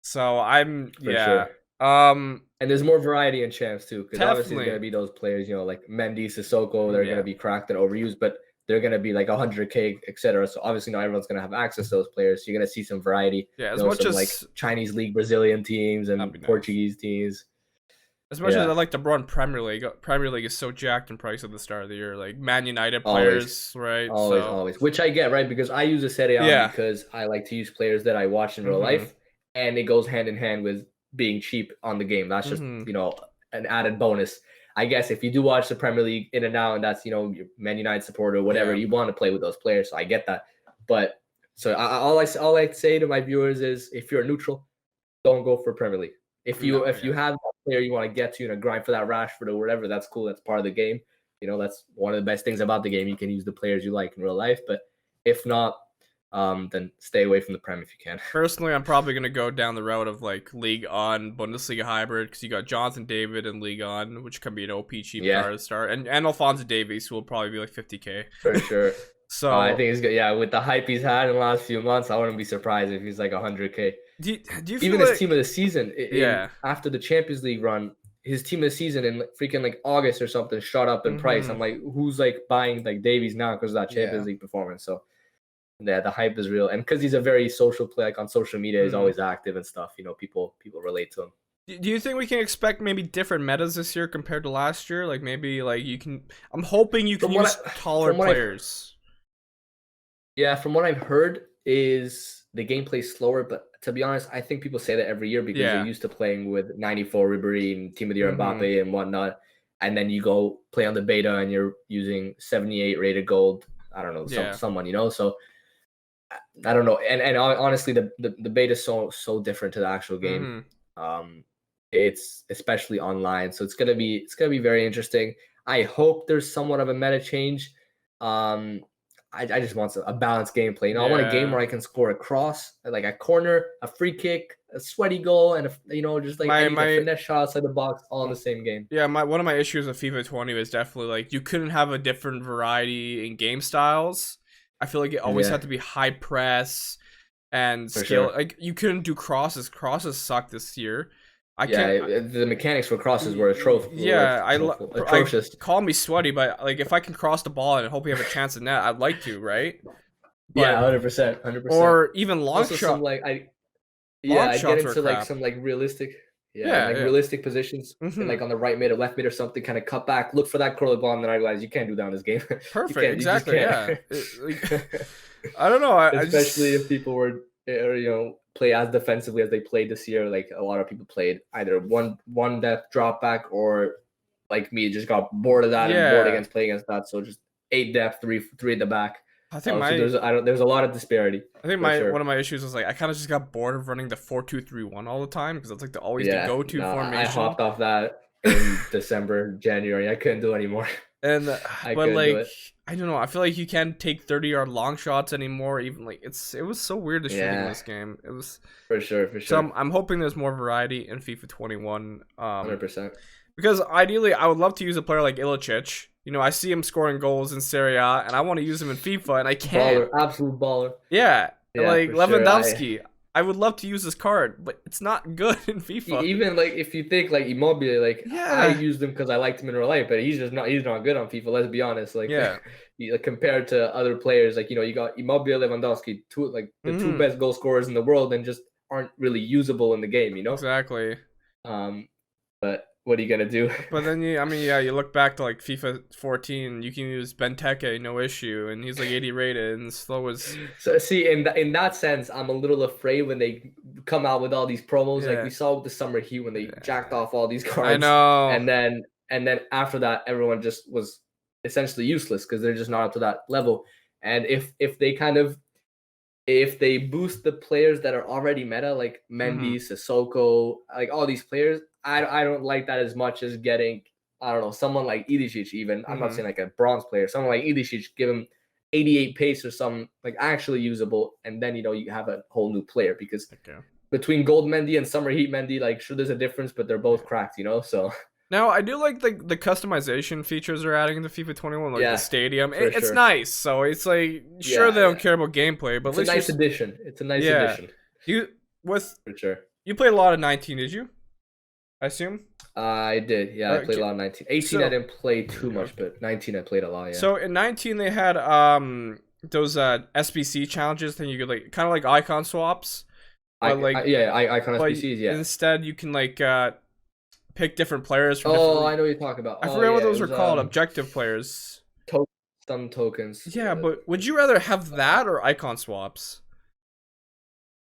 So I'm for yeah. sure. Um, And there's more variety in champs too, because obviously it's gonna definitely. be those players, like Mendy, Sissoko, they're gonna Yeah. be cracked and overused, but they're gonna be like 100K, etc. So obviously not everyone's gonna have access to those players. So you're gonna see some variety, Yeah, as much some like as Chinese league, Brazilian teams, that'd and be nice. Portuguese teams. As much as I Yeah, like to run Premier League is so jacked in price at the start of the year. Like Man United always, players, right? always, So always. Which I get, right? Because I use a Serie A yeah. because I like to use players that I watch in real Mhm. life, and it goes hand in hand with being cheap on the game. That's just Mhm. an added bonus. I guess if you do watch the Premier League in and out, and that's your Man United supporter or whatever, Yeah. you want to play with those players. So I get that. But so all I say to my viewers is, if you're neutral, don't go for Premier League. If you No, if you yeah. have that player you want to get to and grind for that Rashford or whatever, that's cool. That's part of the game. That's one of the best things about the game. You can use the players you like in real life. But if not, then stay away from the Prem if you can. Personally, I'm probably gonna go down the route of like League On, Bundesliga hybrid, because you got Jonathan David in League On, which can be an OP cheap Yeah, card to start, and Alphonso Davies, who will probably be like 50k. for sure. I So think he's good. Yeah, with the hype he's had in the last few months, I wouldn't be surprised if he's like 100K. do you feel Even his like team of the season yeah? after the Champions League run, his team of the season in freaking like August or something shot up in price. Mm-hmm. I'm like, who's like buying like Davies now because of that Champions Yeah. League performance? So yeah, the hype is real, and because he's a very social player, like on social media, he's Mhm. always active and stuff. You know, people relate to him. Do you think we can expect maybe different metas this year compared to last year? Like maybe like you can. I'm hoping you can From what use taller from what I've players. Yeah, from what I've heard is the gameplay slower, but to be honest, I think people say that every year because they're Yeah. used to playing with 94 Ribery and Team of the Year Mhm. Mbappe and whatnot, and then you go play on the beta and you're using 78 rated gold. I don't know, Yeah. someone, you know. So I don't know, and honestly, the beta is so different to the actual game. Mhm. It's especially online, so it's gonna be very interesting. I hope there's somewhat of a meta change. I just want a balanced gameplay. You know, I want a game Yeah. where I can score a cross, like a corner, a free kick, a sweaty goal, and just like My a my finesse shot outside the box, all in the same game. Yeah, one of my issues with FIFA 20 was definitely like you couldn't have a different variety in game styles. I feel like it always Yeah, had to be high press and for skill. sure. Like you couldn't do crosses. Crosses suck this year. I Yeah, can't. the mechanics for crosses were Yeah, I atrocious. call me sweaty, but like if I can cross the ball and hope we have a chance in net, I'd like to, right? Yeah, But 100%, 100%. or even Also, some like long I'd get shots were into like crap. some like realistic, yeah, and Yeah, like yeah. realistic positions, and Mm-hmm. like on the right mid or left mid or something, kind of cut back, look for that curly ball, and then I realized you can't do that in this game. Perfect. You just Exactly. can't. Yeah. I don't know. I Especially if just people were, play as defensively as they played this year. Like a lot of people played either one depth drop back or like me, just got bored of that and bored yeah. against playing against that. So just 8 depth, three at the back. I think So my there's a lot of disparity I think for my sure. one of my issues was like I kind of just got bored of running the 4-2-3-1 all the time because that's like always the Yeah, go-to no, I formation. hopped off that in December, January. I couldn't do it anymore. And I but couldn't do like it. I don't know. I feel like you can't take 30-yard long shots anymore. Even like it was so weird the shooting in Yeah, this game. It was for sure, for so sure. I'm hoping there's more variety in FIFA 21. 100%. Because ideally I would love to use a player like Ilicic. You know, I see him scoring goals in Serie A, and I want to use him in FIFA, and I can't. Baller, absolute baller. Yeah, Yeah, like for sure. Lewandowski. I would love to use this card, but it's not good in FIFA. Even like if you think like Immobile, like I Yeah, used him because I liked him in real life, but he's not good on FIFA. Let's be honest. Like, yeah. like compared to other players, like you got Immobile, Lewandowski, the two Hmm. best goal scorers in the world, and just aren't really usable in the game. Exactly. Um, but what are you gonna do? But then you look back to like FIFA 14, you can use Benteke, no issue, and he's like 80 rated and slow as So see, in that sense, I'm a little afraid when they come out with all these promos. Like yeah. we saw with the summer heat when they jacked Yeah. off all these I cards, know. and then after that, everyone just was essentially useless because they're just not up to that level. And if they boost the players that are already meta, like Hmm. Mendy, Sissoko, like all these players, I don't like that as much as getting, I don't know, someone like Ilicic even. I'm not Hmm. saying like a bronze player, someone like Ilicic, give him 88 pace or something like actually usable, and then you have a whole new player because Okay. between Gold Mendy and Summer Heat Mendy, like sure there's a difference, but they're both cracked. So Now I do like the customization features they're adding into FIFA 21, like the yeah, stadium. for It's sure. nice. So it's like sure Yeah, they don't yeah. care about gameplay, but It's at a least nice addition. It's a nice yeah. addition You with for sure. you played a lot of 19, did you? I assume. I did. Yeah, I played a lot of 19. 18 I So didn't play too much, but 19 I played a lot, yeah. so in 19 they had those SBC challenges thing you could like kind of like icon swaps, but like Icon but SBCs, yeah. instead you can like pick different players from Oh, different. I know what you're talking about. I Oh, forget what yeah, it those were was called. Objective players. some tokens. Yeah, but would you rather have that or icon swaps?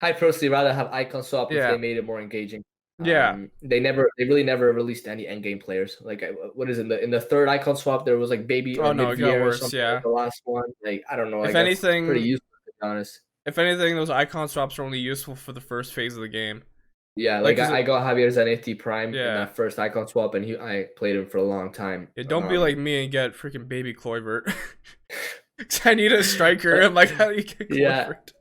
I'd personally rather have icon swap if Yeah, they made it more engaging. yeah. They really never released any endgame players. Like what is it, in the third icon swap there was like baby Oh or no, mid it got Vieira or worse. something Yeah. like the last one. Like I don't know, If like that's pretty anything, useful to be honest. those icon swaps are only useful for the first phase of the game. Yeah, Like, like 'cause I got Javier Zanetti Prime in yeah. that first icon swap, and I played him for a long time. Yeah, don't be like me and get freaking baby Kluivert. I need a striker. I'm like, how do you get Yeah. Clifford?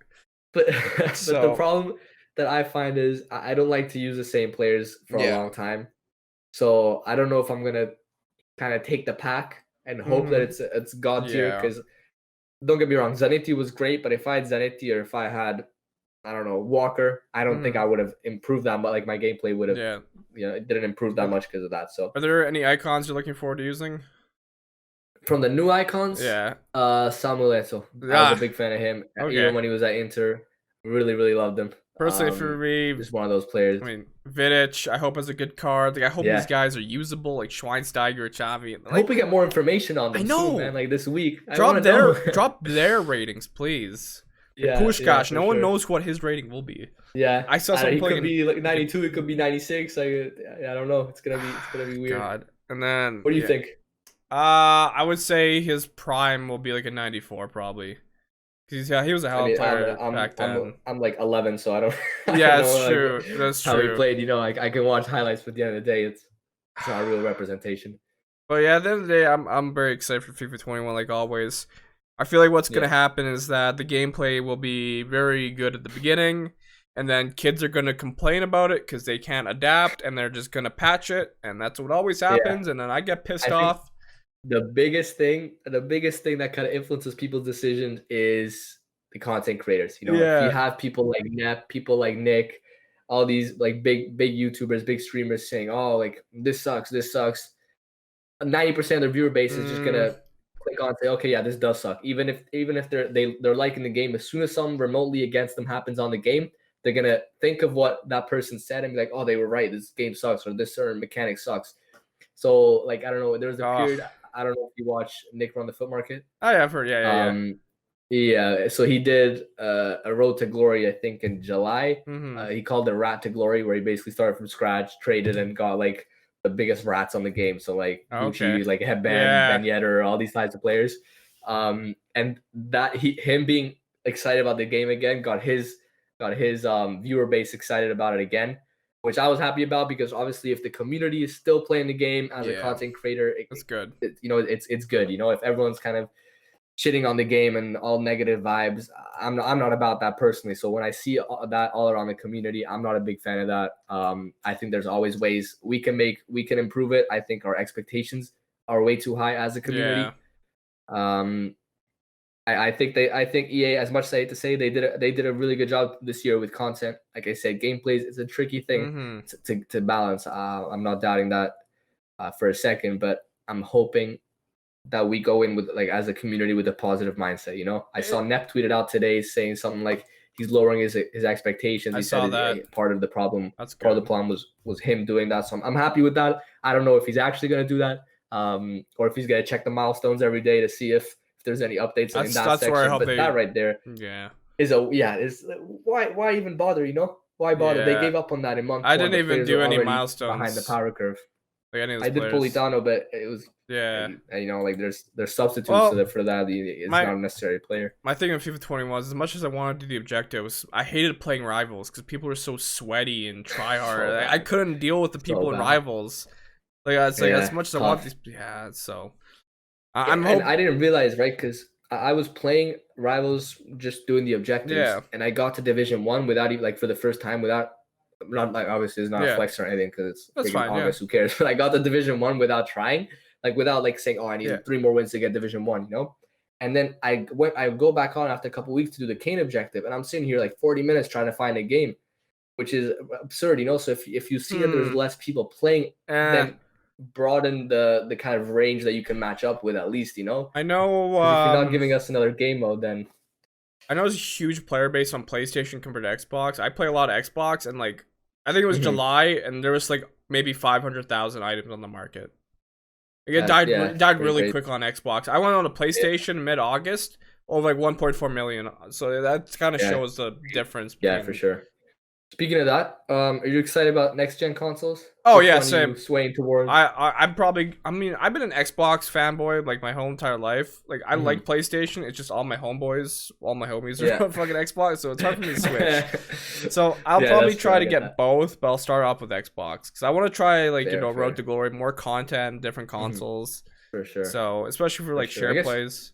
But but the So problem that I find is I don't like to use the same players for a yeah. long time. So I don't know if I'm gonna kind of take the pack and hope that Mm-hmm. it's god tier. Yeah. Because don't get me wrong, Zanetti was great, but if I had Zanetti or if I had, I don't know, Walker, I don't think Mm-hmm. I would have improved that much. Like my gameplay would have, Yeah. it didn't improve that Are much because of that. So there any icons you're looking forward to using? from the new icons, Yeah. Samuel Eto'o. I was a Ah. big fan of him, even Okay. when he was at Inter. Really, really loved him. Personally, for me, Just one of those players. I mean, Vidic, I hope has a good card. Like, I hope these Yeah. guys are usable, like Schweinsteiger, Xavi. I hope Like, we get more information on I them soon, man. know. Like this week. I want to know. Drop their ratings, please. Like Yeah, yeah, Pushkash, for no one sure. knows what his rating will be. Yeah, I saw I don't know, someone he playing could be like 92. It could be 96. I don't know. It's gonna be weird. God. And then What do you think? I would say his prime will be like a 94 probably. Cause he was a I hell of a mean, player back then. I'm like 11, so I don't. I Yeah, don't it's know true. like That's how he true. played. I can watch highlights, but at the end of the day, it's not a real representation. But yeah, at the end of the day, I'm very excited for FIFA 21 like always. I feel like what's gonna Yeah, happen is that the gameplay will be very good at the beginning, and then kids are gonna complain about it because they can't adapt, and they're just gonna patch it, and that's what always yeah. happens. And then I get pissed I think off. the biggest thing that kind of influences people's decisions is the content creators. If you Yeah. have people like Nep, people like Nick, all these like big YouTubers, big streamers saying, "Oh, like this sucks." 90% of their viewer base is just Mm, gonna click on and say, "Okay, yeah, this does suck." Even if they're liking the game, as soon as something remotely against them happens on the game, they're gonna think of what that person said and be like, "Oh, they were right. This game sucks, or this certain mechanic sucks." So like I don't know. There was a oh, period. I don't know if you watch Nick run the foot market. I've heard. Yeah. Um, yeah. So he did a Road to Glory, I think, in July. Mm-hmm. He called it Rat to Glory, where he basically started from scratch, traded, and got like the biggest rats on the game. So like Okay. Gucci, like Headband, Yeah. Ben Yedder, all these types of players. And that him being excited about the game again got his viewer base excited about it again, which I was happy about because obviously if the community is still playing the game as a Yeah. content creator, That's good. it's good. If everyone's kind of shitting on the game and all negative vibes, I'm not about that personally. So when I see that all around the community, I'm not a big fan of that. I think there's always ways we can improve it. I think our expectations are way too high as a community. Yeah. Um, I think EA, as much as I hate to say, they did a really good job this year with content. Like I said, gameplays is a tricky thing Mm-hmm. to balance. I'm not doubting that for a second, but I'm hoping that we go in with like as a community with a positive mindset. I saw Nep tweeted out today saying something like he's lowering his expectations. I He saw said that. part of the problem That's part of the good. problem was him doing that. So I'm happy with that. I don't know if he's actually going to do that, or if he's going to check the milestones every day to see if there's any updates in that That's where I section. hope But they. that right there Yeah. is why even bother? Why bother? They Yeah. gave up on that in month I one. didn't The even players do are any already behind the milestones. power curve. Like any of those I did players. Politano, but it was Yeah. like there's substitutes Well, for that. It's my not a necessary player. my thing with FIFA 20 was as much as I wanted to do the objectives, I hated playing rivals because people were so sweaty and try hard. So I bad. couldn't deal with the people in bad. rivals. Like it's like as Yeah, much as I want tough. these. Yeah. So Yeah, I'm and hope. I didn't realize, right? Because I was playing rivals, just doing the objectives, Yeah. and I got to Division 1 without even like for the first time without not like obviously it's not a Yeah. flex or anything because it's That's freaking fine. Yeah. August. Who cares? But I got to Division 1 without trying, like without like saying, "Oh, I need Yeah. 3 more wins to get Division 1." And then I go back on after a couple weeks to do the Kane objective, and I'm sitting here like 40 minutes trying to find a game, which is absurd. So if you see that there's less people playing, then broaden the kind of range that you can match up with at least. I know. Because if you're not giving us another game mode, then I know it's a huge player base on PlayStation compared to Xbox. I play a lot of Xbox, and like I think it was July, and there was like maybe 500,000 items on the market. Like, it died really quick on Xbox. I went on a PlayStation mid-August over like 1.4 million. So that kind of shows the difference. Yeah, for sure. Speaking of that, are you excited about next gen consoles? Oh Which yeah, one are same. you swaying towards? I'm probably. I mean, I've been an Xbox fanboy like my whole entire life. Like I like PlayStation. It's just all my homeboys, all my homies are fucking Xbox, so it's hard for me to switch. So I'll probably try to get both, but I'll start off with Xbox because I want to try like Road to Glory, more content, different consoles. For sure. So especially for like share plays.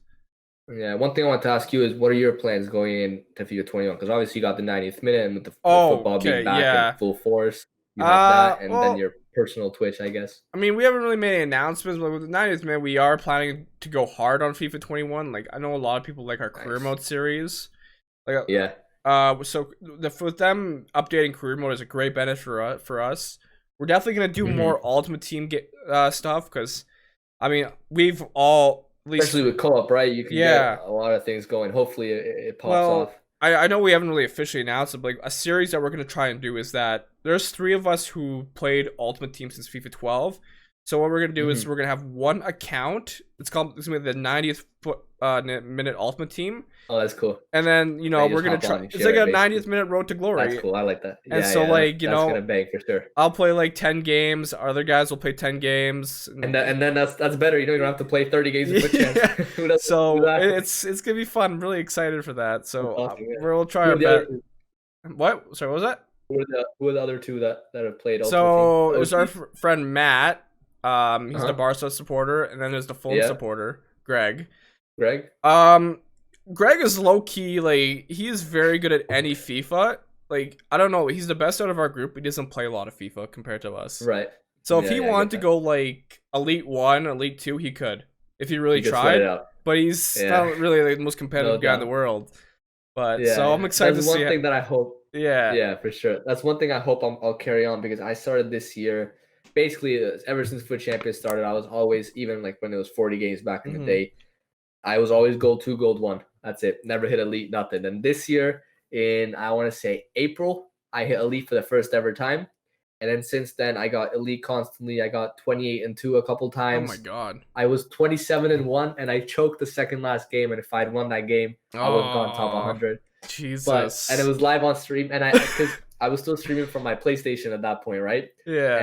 Yeah, one thing I want to ask you is what are your plans going into FIFA 21? Because obviously you got the 90th minute and with the Oh, football being okay, back in yeah. full force, you have that, and then Well, your personal Twitch, I guess. I mean, we haven't really made any announcements, but with the 90th minute, we are planning to go hard on FIFA 21. Like, I know a lot of people like our career Nice. mode series. Like, Yeah. so with them updating career mode is a great benefit for us. We're definitely gonna do Hmm. more Ultimate Team stuff because, I mean, we've all at least Especially with co-op, right? You can get yeah. a lot of things going. Hopefully it pops off. Well, I know we haven't really officially announced it, but like a series that we're gonna try and do is that there's three of us who played Ultimate Team since FIFA 12. So what we're gonna do is Hmm. we're gonna have one account. It's gonna be the 90th minute Ultimate Team, Oh, that's cool. and then And you we're just gonna hop try. on and It's share like it, a basically. 90th minute road to That's glory. cool. I like that. And Yeah, so yeah. That's gonna bang for sure. I'll play like 10 games. Other guys will play 10 games. And then that's better. You don't have to play 30 games of foot champs. Yeah. Who doesn't do So that? it's gonna be fun. I'm really excited for that. That's So awesome. Yeah. we'll try Who our are the other best. two? What? Sorry, what was that? Who are the other two that have played Ultimate Team? So The there's our OG? friend Matt. He's the Uh-huh. Barca supporter, and then there's the Fulham Yeah. supporter, Greg. Greg? Um, Greg is low key like he is very good at any FIFA. Like I don't know, he's the best out of our group. He doesn't play a lot of FIFA compared to us. Right. So if Yeah, he yeah, I get wanted to that. go like Elite One, Elite Two, he could if he really You could sweat it tried. out. But he's Yeah. not really like, the most No competitive guy in the doubt. world. But Yeah, so I'm yeah. excited That's to see. one thing that I hope. Yeah. Yeah, for sure. That's one thing I hope I'll carry on because I started this year. Basically, ever since Foot Champions started, I was always, even like when it was 40 games back in the Hmm. day, I was always gold two, gold one. That's it. Never hit elite, nothing. And this year, in I want to say April, I hit elite for the first ever time. And then since then, I got elite constantly. I got 28 and 2 a couple Oh my times. god. I was 27 and 1, and I choked the second last game. And if I'd won that game, I would have gone top Oh 100. And it Jesus. was live on stream, and because I was still streaming from my PlayStation at that point, right? Yeah.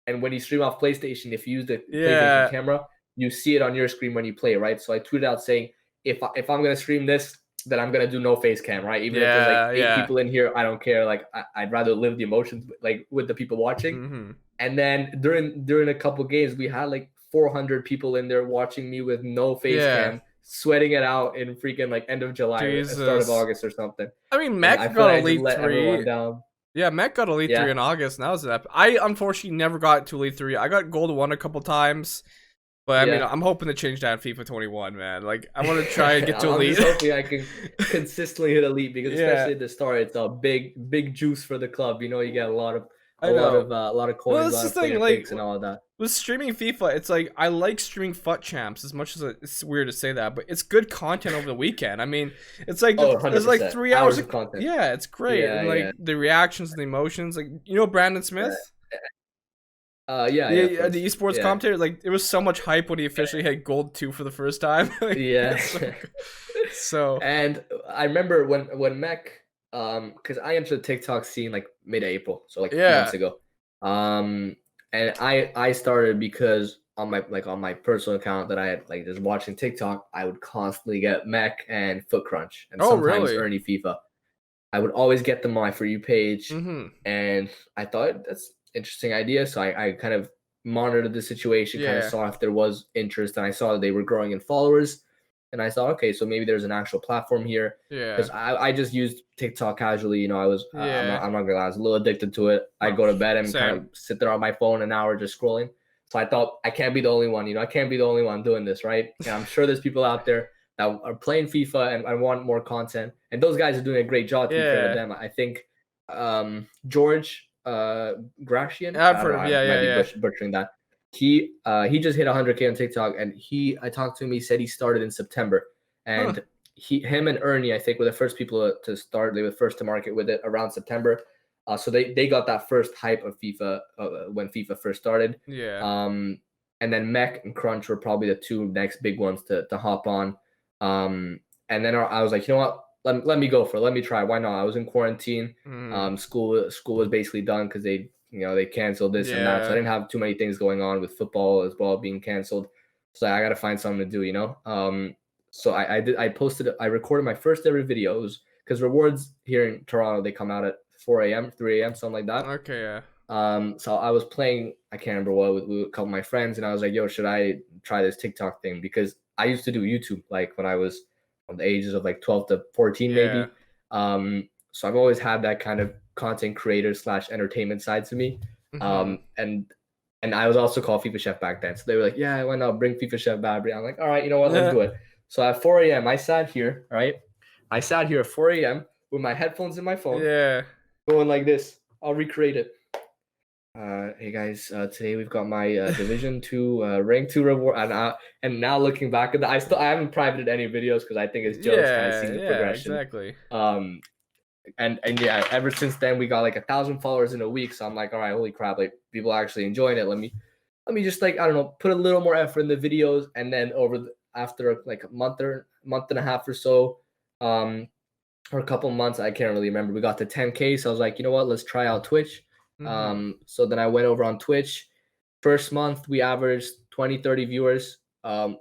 And when you stream off PlayStation, if you use the PlayStation Yeah. camera, you see it on your screen when you play, right? So I tweeted out saying, if I'm gonna stream this, then I'm gonna do no face cam, right? Even if there's like Yeah. 8 people Yeah. in here, I don't care. Like I'd rather live the emotions like with the people watching. Hmm. And then during a couple games, we had like 400 people in there watching me with no face Yeah. cam, sweating it out in freaking like end of July, start of Jesus. August or something. I mean, And I Mech feel got like I just Elite let everyone 3. down. Yeah, Mech got Elite 3 Yeah. in August, and that was that. I unfortunately never got to Elite 3. I got Gold 1 a couple times. But I mean, Yeah. I'm hoping to change that in FIFA 21, man. Like, I want to try and get to I'm Elite. just hoping I can consistently hit elite because Yeah. especially at the start, it's a big juice for the club. You know, you get a lot of I know. a lot of Well, coins, a that's lot the of thing. player Like, picks, and all of that. with streaming FIFA, it's like I like streaming FUT champs as much as it's weird to say that, but it's good content over the weekend. I mean, it's like Oh, it's like 100%. 3 hours Hours of content. yeah, it's great, Yeah, and like yeah, the reactions and the emotions, like Brandon yeah. Smith, Yeah, of the course. esports Yeah, commentator. Like there was so much hype when he officially had Gold 2 for the first time. Like, yeah. it's so, so And I remember when Mech, because I entered the TikTok scene like mid-April, so like yeah. months ago. And I started because on my personal account that I had like just watching TikTok, I would constantly get Mech and Foot Crunch and Oh, sometimes really? Ernie FIFA. I would always get them on my For You page, Mm-hmm. and I thought that's interesting idea. So I kind of monitored the situation, kind of Yeah. saw if there was interest, and I saw that they were growing in followers. And I thought, okay, so maybe there's an actual platform here Yeah. because I just used TikTok casually. You know, I was Yeah. I'm not gonna lie, I was a little addicted to it. I Oh, go to bed and same. kind of sit there on my phone an hour just scrolling. So I thought I can't be the only one. You know, I can't be the only one doing this, right? And I'm sure there's people out there that are playing FIFA and I want more content. And those guys are doing a great job. To be fair to Yeah. them, I think George Gratian. I've I heard don't of know, I might be yeah. butchering that. He just hit 100K on TikTok, and I talked to him. He said he started in September, and Huh. him and Ernie, I think, were the first people to start. They were first to market with it around September. So they got that first hype of FIFA when FIFA first started. Yeah. And then Mech and Crunch were probably the two next big ones to hop on. And then I was like, you know what? Let me go for it. Let me try. Why not? I was in quarantine. Mm. School was basically done because they canceled this and that. So I Yeah. didn't have too many things going on with football as well being canceled. So I got to find something to do, you know? So I recorded my first ever videos because rewards here in Toronto, they come out at 4 a.m., 3 a.m., something like that. Okay, yeah. So I was playing, I can't remember what, with a couple of my friends, and I was like, yo, should I try this TikTok thing? Because I used to do YouTube like when I was on the ages of like 12 to 14 Yeah. maybe. So I've always had that kind of content creator slash entertainment side to me. Mm-hmm. And I was also called FIFA Chef back then. So they were like, yeah, why not bring FIFA Chef back? I'm like, all right, you know what? Let's do it. So at 4 a.m., I sat here, right? I sat here at 4 a.m. with my headphones in my phone, Yeah. going like this. I'll recreate it. Hey guys, today we've got my Division 2 rank 2 reward, and now looking back at that, I haven't privated any videos because I think it's jokes kind of seeing the progression. Exactly. And yeah, ever since then we got like 1,000 followers in a week. So I'm like, all right, holy crap, like people are actually enjoying it. Let me just like, I don't know, put a little more effort in the videos, and then after like a month and a half or so, or a couple months, I can't really remember, we got to 10K. So I was like, you know what, let's try out Twitch. Mm-hmm. So then I went over on Twitch. First month we averaged 20-30 viewers,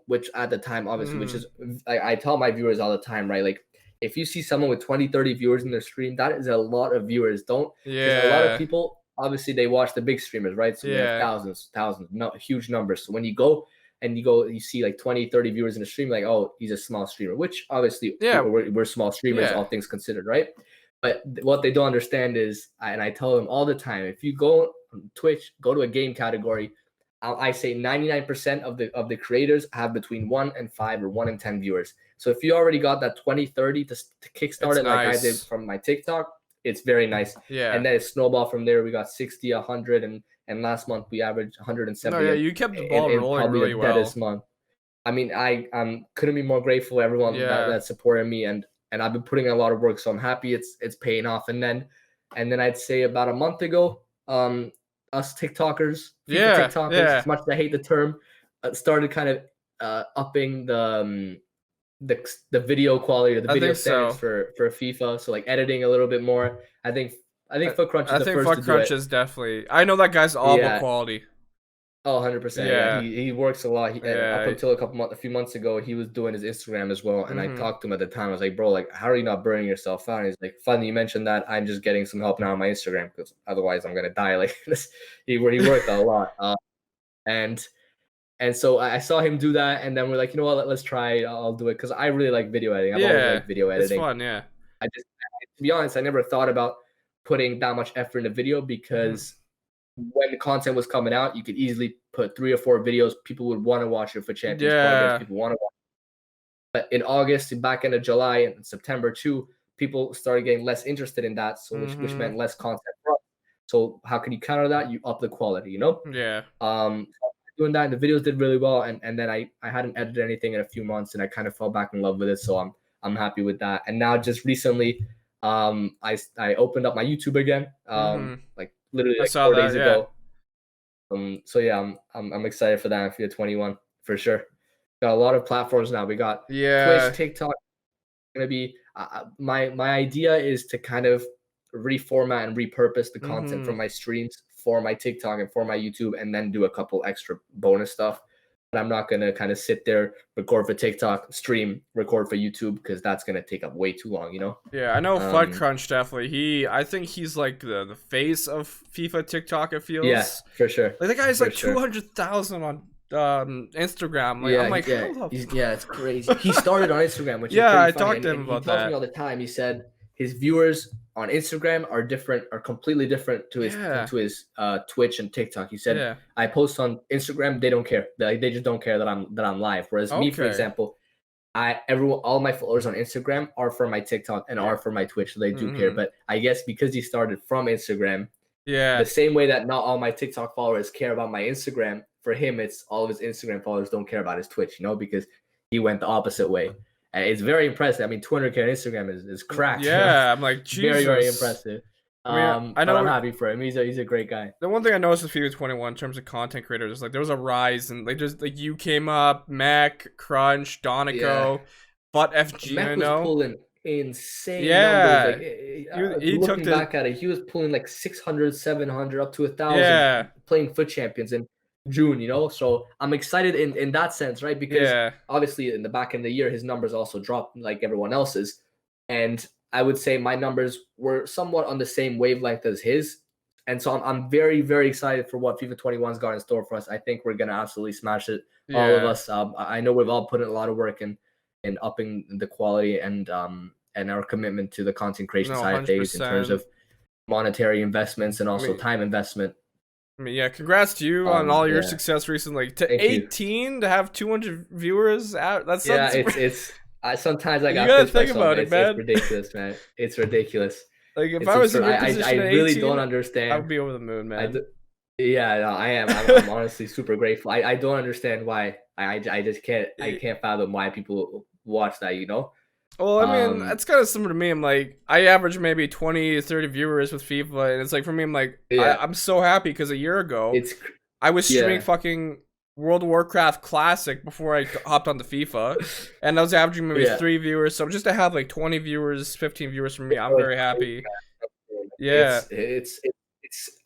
which at the time obviously, which is, I tell my viewers all the time, right? Like if you see someone with 20-30 viewers in their stream, that is a lot of viewers. Because a lot of people, obviously they watch the big streamers, right? So they have thousands, no, huge numbers. So when you go and you see like 20-30 viewers in a stream, like, oh, he's a small streamer, which obviously we're small streamers, all things considered, right? But what they don't understand is, and I tell them all the time, if you go on Twitch, go to a game category, I say 99% of the creators have between 1 and 5 or 1 and 10 viewers. So if you already got that 20-30 to kickstart it, like I did from my TikTok, it's very nice. Yeah. And then it snowballed from there. We got 60, 100, and last month we averaged 170. No, yeah, you kept the ball rolling probably really the well. deadest month. I mean, I couldn't be more grateful to everyone that supported me, and I've been putting in a lot of work, so I'm happy it's paying off. And then I'd say about a month ago, us TikTokers, FIFA TikTokers, as much as I hate the term, started kind of upping the video quality or the video standards for FIFA. So like editing a little bit more. I think Foot Crunch is the first to do it. I think Foot Crunch is definitely. I know that guy's all about quality. Oh, 100%. Yeah, he works a lot. Up until a few months ago, he was doing his Instagram as well. And I talked to him at the time. I was like, bro, like, how are you not burning yourself out? And he's like, funny you mentioned that. I'm just getting some help now on my Instagram because otherwise I'm gonna die. Like this, he worked a lot. And so I saw him do that, and then we're like, you know what, let's try. I'll do it because I really like video editing. I've always liked video editing. It's fun, yeah. To be honest, I never thought about putting that much effort in a video because when the content was coming out, you could easily put 3 or 4 videos. People would want to watch it for Champions Progress. People want to watch it. But in August, back into July and September too, people started getting less interested in that. So which meant less content for us. So how can you counter that? You up the quality, you know? Yeah. Doing that, and the videos did really well. And then I hadn't edited anything in a few months, and I kind of fell back in love with it. So I'm happy with that. And now just recently, I opened up my YouTube again. Like literally like 4 days ago. So yeah, I'm excited for that in FIFA 21 for sure. Got a lot of platforms now. We got Twitch, TikTok. Gonna be my idea is to kind of reformat and repurpose the content from my streams for my TikTok and for my YouTube, and then do a couple extra bonus stuff. But I'm not gonna kind of sit there, record for TikTok, stream, record for YouTube, because that's gonna take up way too long, you know? Yeah, I know Foot Crunch definitely. I think he's like the face of FIFA TikTok, it feels. Yeah, for sure. Like that guy's like 200,000 on Instagram. Like, I'm like, it's crazy. He started on Instagram, which is I funny. talked to him about that. He tells me all the time. He said his viewers on Instagram are completely different to his Twitch and TikTok. He said, I post on Instagram, they don't care. They just don't care that I'm live. Whereas me, for example, all my followers on Instagram are for my TikTok and are for my Twitch, so they do care. But I guess because he started from Instagram, the same way that not all my TikTok followers care about my Instagram, for him it's all of his Instagram followers don't care about his Twitch, you know, because he went the opposite way. And it's very impressive. I mean, 200K on Instagram is cracked. Yeah, you know? I'm like, Jesus. Very, very impressive. I mean, I'm happy for him. He's a great guy. The one thing I noticed with FIFA 21 in terms of content creators is like there was a rise, and like just like you came up, Mac, Crunch, Donico, Butt FG. Mac was pulling insane numbers. Like, he looking back at it, he was pulling like 600, 700, up to 1,000, playing Foot Champions in June, you know. So I'm excited in that sense, right? Because obviously in the back end of the year, his numbers also dropped like everyone else's, and I would say my numbers were somewhat on the same wavelength as his, And so I'm very, very excited for what FIFA 21's got in store for us. I think we're gonna absolutely smash it. All of us. I know we've all put in a lot of work in upping the quality and our commitment to the content creation No, side of things in terms 100%. of monetary investments and I also mean, time investment. yeah, congrats to you on all your Yeah, success recently. To thank you. 18 to have 200 viewers out. That's Yeah, something. sometimes I You gotta gotta pinch think myself, about man. it, It's man. ridiculous, man. It's ridiculous. Like if It's I was in absurd. your I position at really 18, don't I understand. would be over the moon, man. Yeah, no, I am. I'm honestly super grateful. I don't understand why. I just can't. I Y- can't fathom why people watch that. Well, I mean, Um. that's kind of similar to me. I'm like, I average maybe 20 to 30 viewers with FIFA, and it's like for me, I'm like, Yeah. I'm so happy because a year ago, It's. I was streaming Yeah. fucking World of Warcraft Classic before I hopped onto FIFA, and I was averaging maybe Yeah. 3 viewers. So just to have like 20 viewers, 15 viewers from me, I'm very happy. Yeah, It's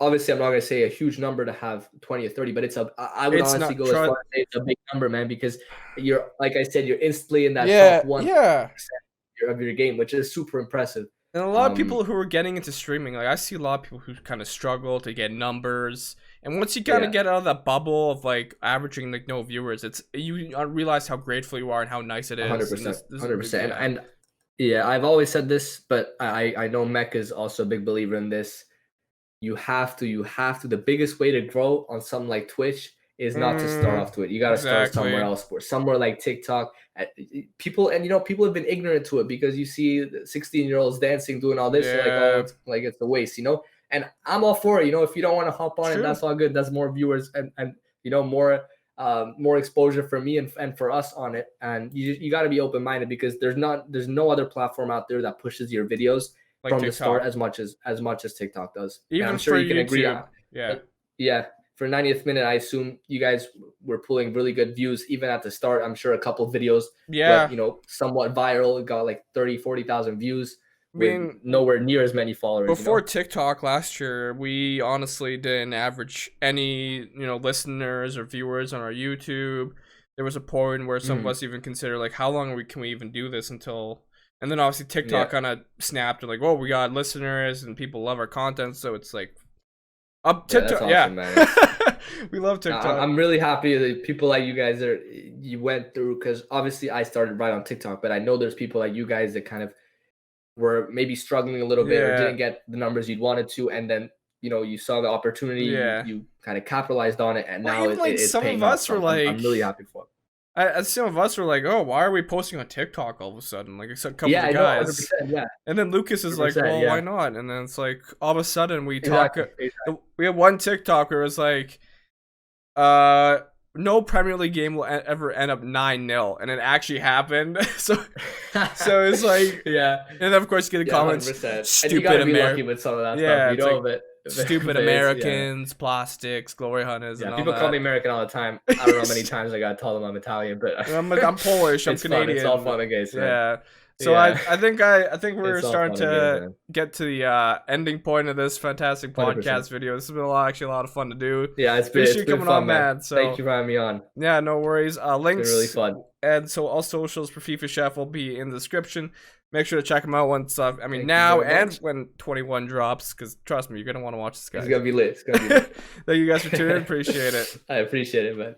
obviously I'm not gonna say a huge number to have 20 or 30, but I would it's honestly not go as far as say it's a big number, man, because you're like I said, you're instantly in that Yeah, top 1% yeah. of your game, which is super impressive. And a lot of people who are getting into streaming, like I see a lot of people who kind of struggle to get numbers. And once you kind of Yeah. get out of that bubble of like averaging like no viewers, it's you realize how grateful you are and how nice it is. 100%, 100%. Yeah. And yeah, I've always said this, but I know Mech is also a big believer in this. You have to. The biggest way to grow on something like Twitch is not to start off to it. You got to start somewhere Exactly. else, somewhere like TikTok. People have been ignorant to it because you see 16-year-olds dancing, doing all this. You're like, oh, it's a waste, And I'm all for it. If you don't want to hop on it, that's all good. That's more viewers and more exposure for me and for us on it. And you got to be open minded because there's no other platform out there that pushes your videos Like from TikTok. the start as much as TikTok does. Even and I'm sure for you can agree. YouTube. Yeah. Yeah. For 90th minute, I assume you guys were pulling really good views even at the start. I'm sure a couple of videos went, somewhat viral. It got like 30, 40,000 views with nowhere near as many followers. Before TikTok last year, we honestly didn't average any, listeners or viewers on our YouTube. There was a point where some of us even considered like, how long can we even do this until? And then obviously TikTok kind of snapped and like, oh, we got listeners and people love our content, so it's like, TikTok, that's awesome, man. We love TikTok. I'm really happy that people like you guys you went through, because obviously I started right on TikTok, but I know there's people like you guys that kind of were maybe struggling a little bit or didn't get the numbers you'd wanted to, and then you saw the opportunity, you kind of capitalized on it, and now it's some paying of us off. were like, I'm really happy for it. Some of us were like, oh, why are we posting on TikTok all of a sudden? Like, a couple of I guys. know, 100%, yeah. And then Lucas is like, well, why not? And then it's like, all of a sudden we Exactly. We had one TikTok where it was like, no Premier League game will ever end up 9-0, and it actually happened. so it's like, yeah. And then of course you get the comments, 100%. stupid Americans with some of that stuff, but stupid Americans, plastics, glory hunters. Yeah, and all people that. call me American all the time. I don't know how many times I gotta tell them I'm Italian, but I'm Polish. I'm Canadian. Fun. It's all fun and games, man. Yeah. So I think we're starting to get to the ending point of this fantastic podcast 100%. video. This has been actually a lot of fun to do. Yeah, it's been coming fun, on, man. So thank you for having me on. Yeah, no worries. Links. It's been really fun. And so all socials for FIFA Chef will be in the description. Make sure to check them out once. Thank now and when 21 drops, because trust me, you're gonna want to watch this guy. It's gonna be lit. Thank you guys for tuning in. Appreciate it. I appreciate it, man.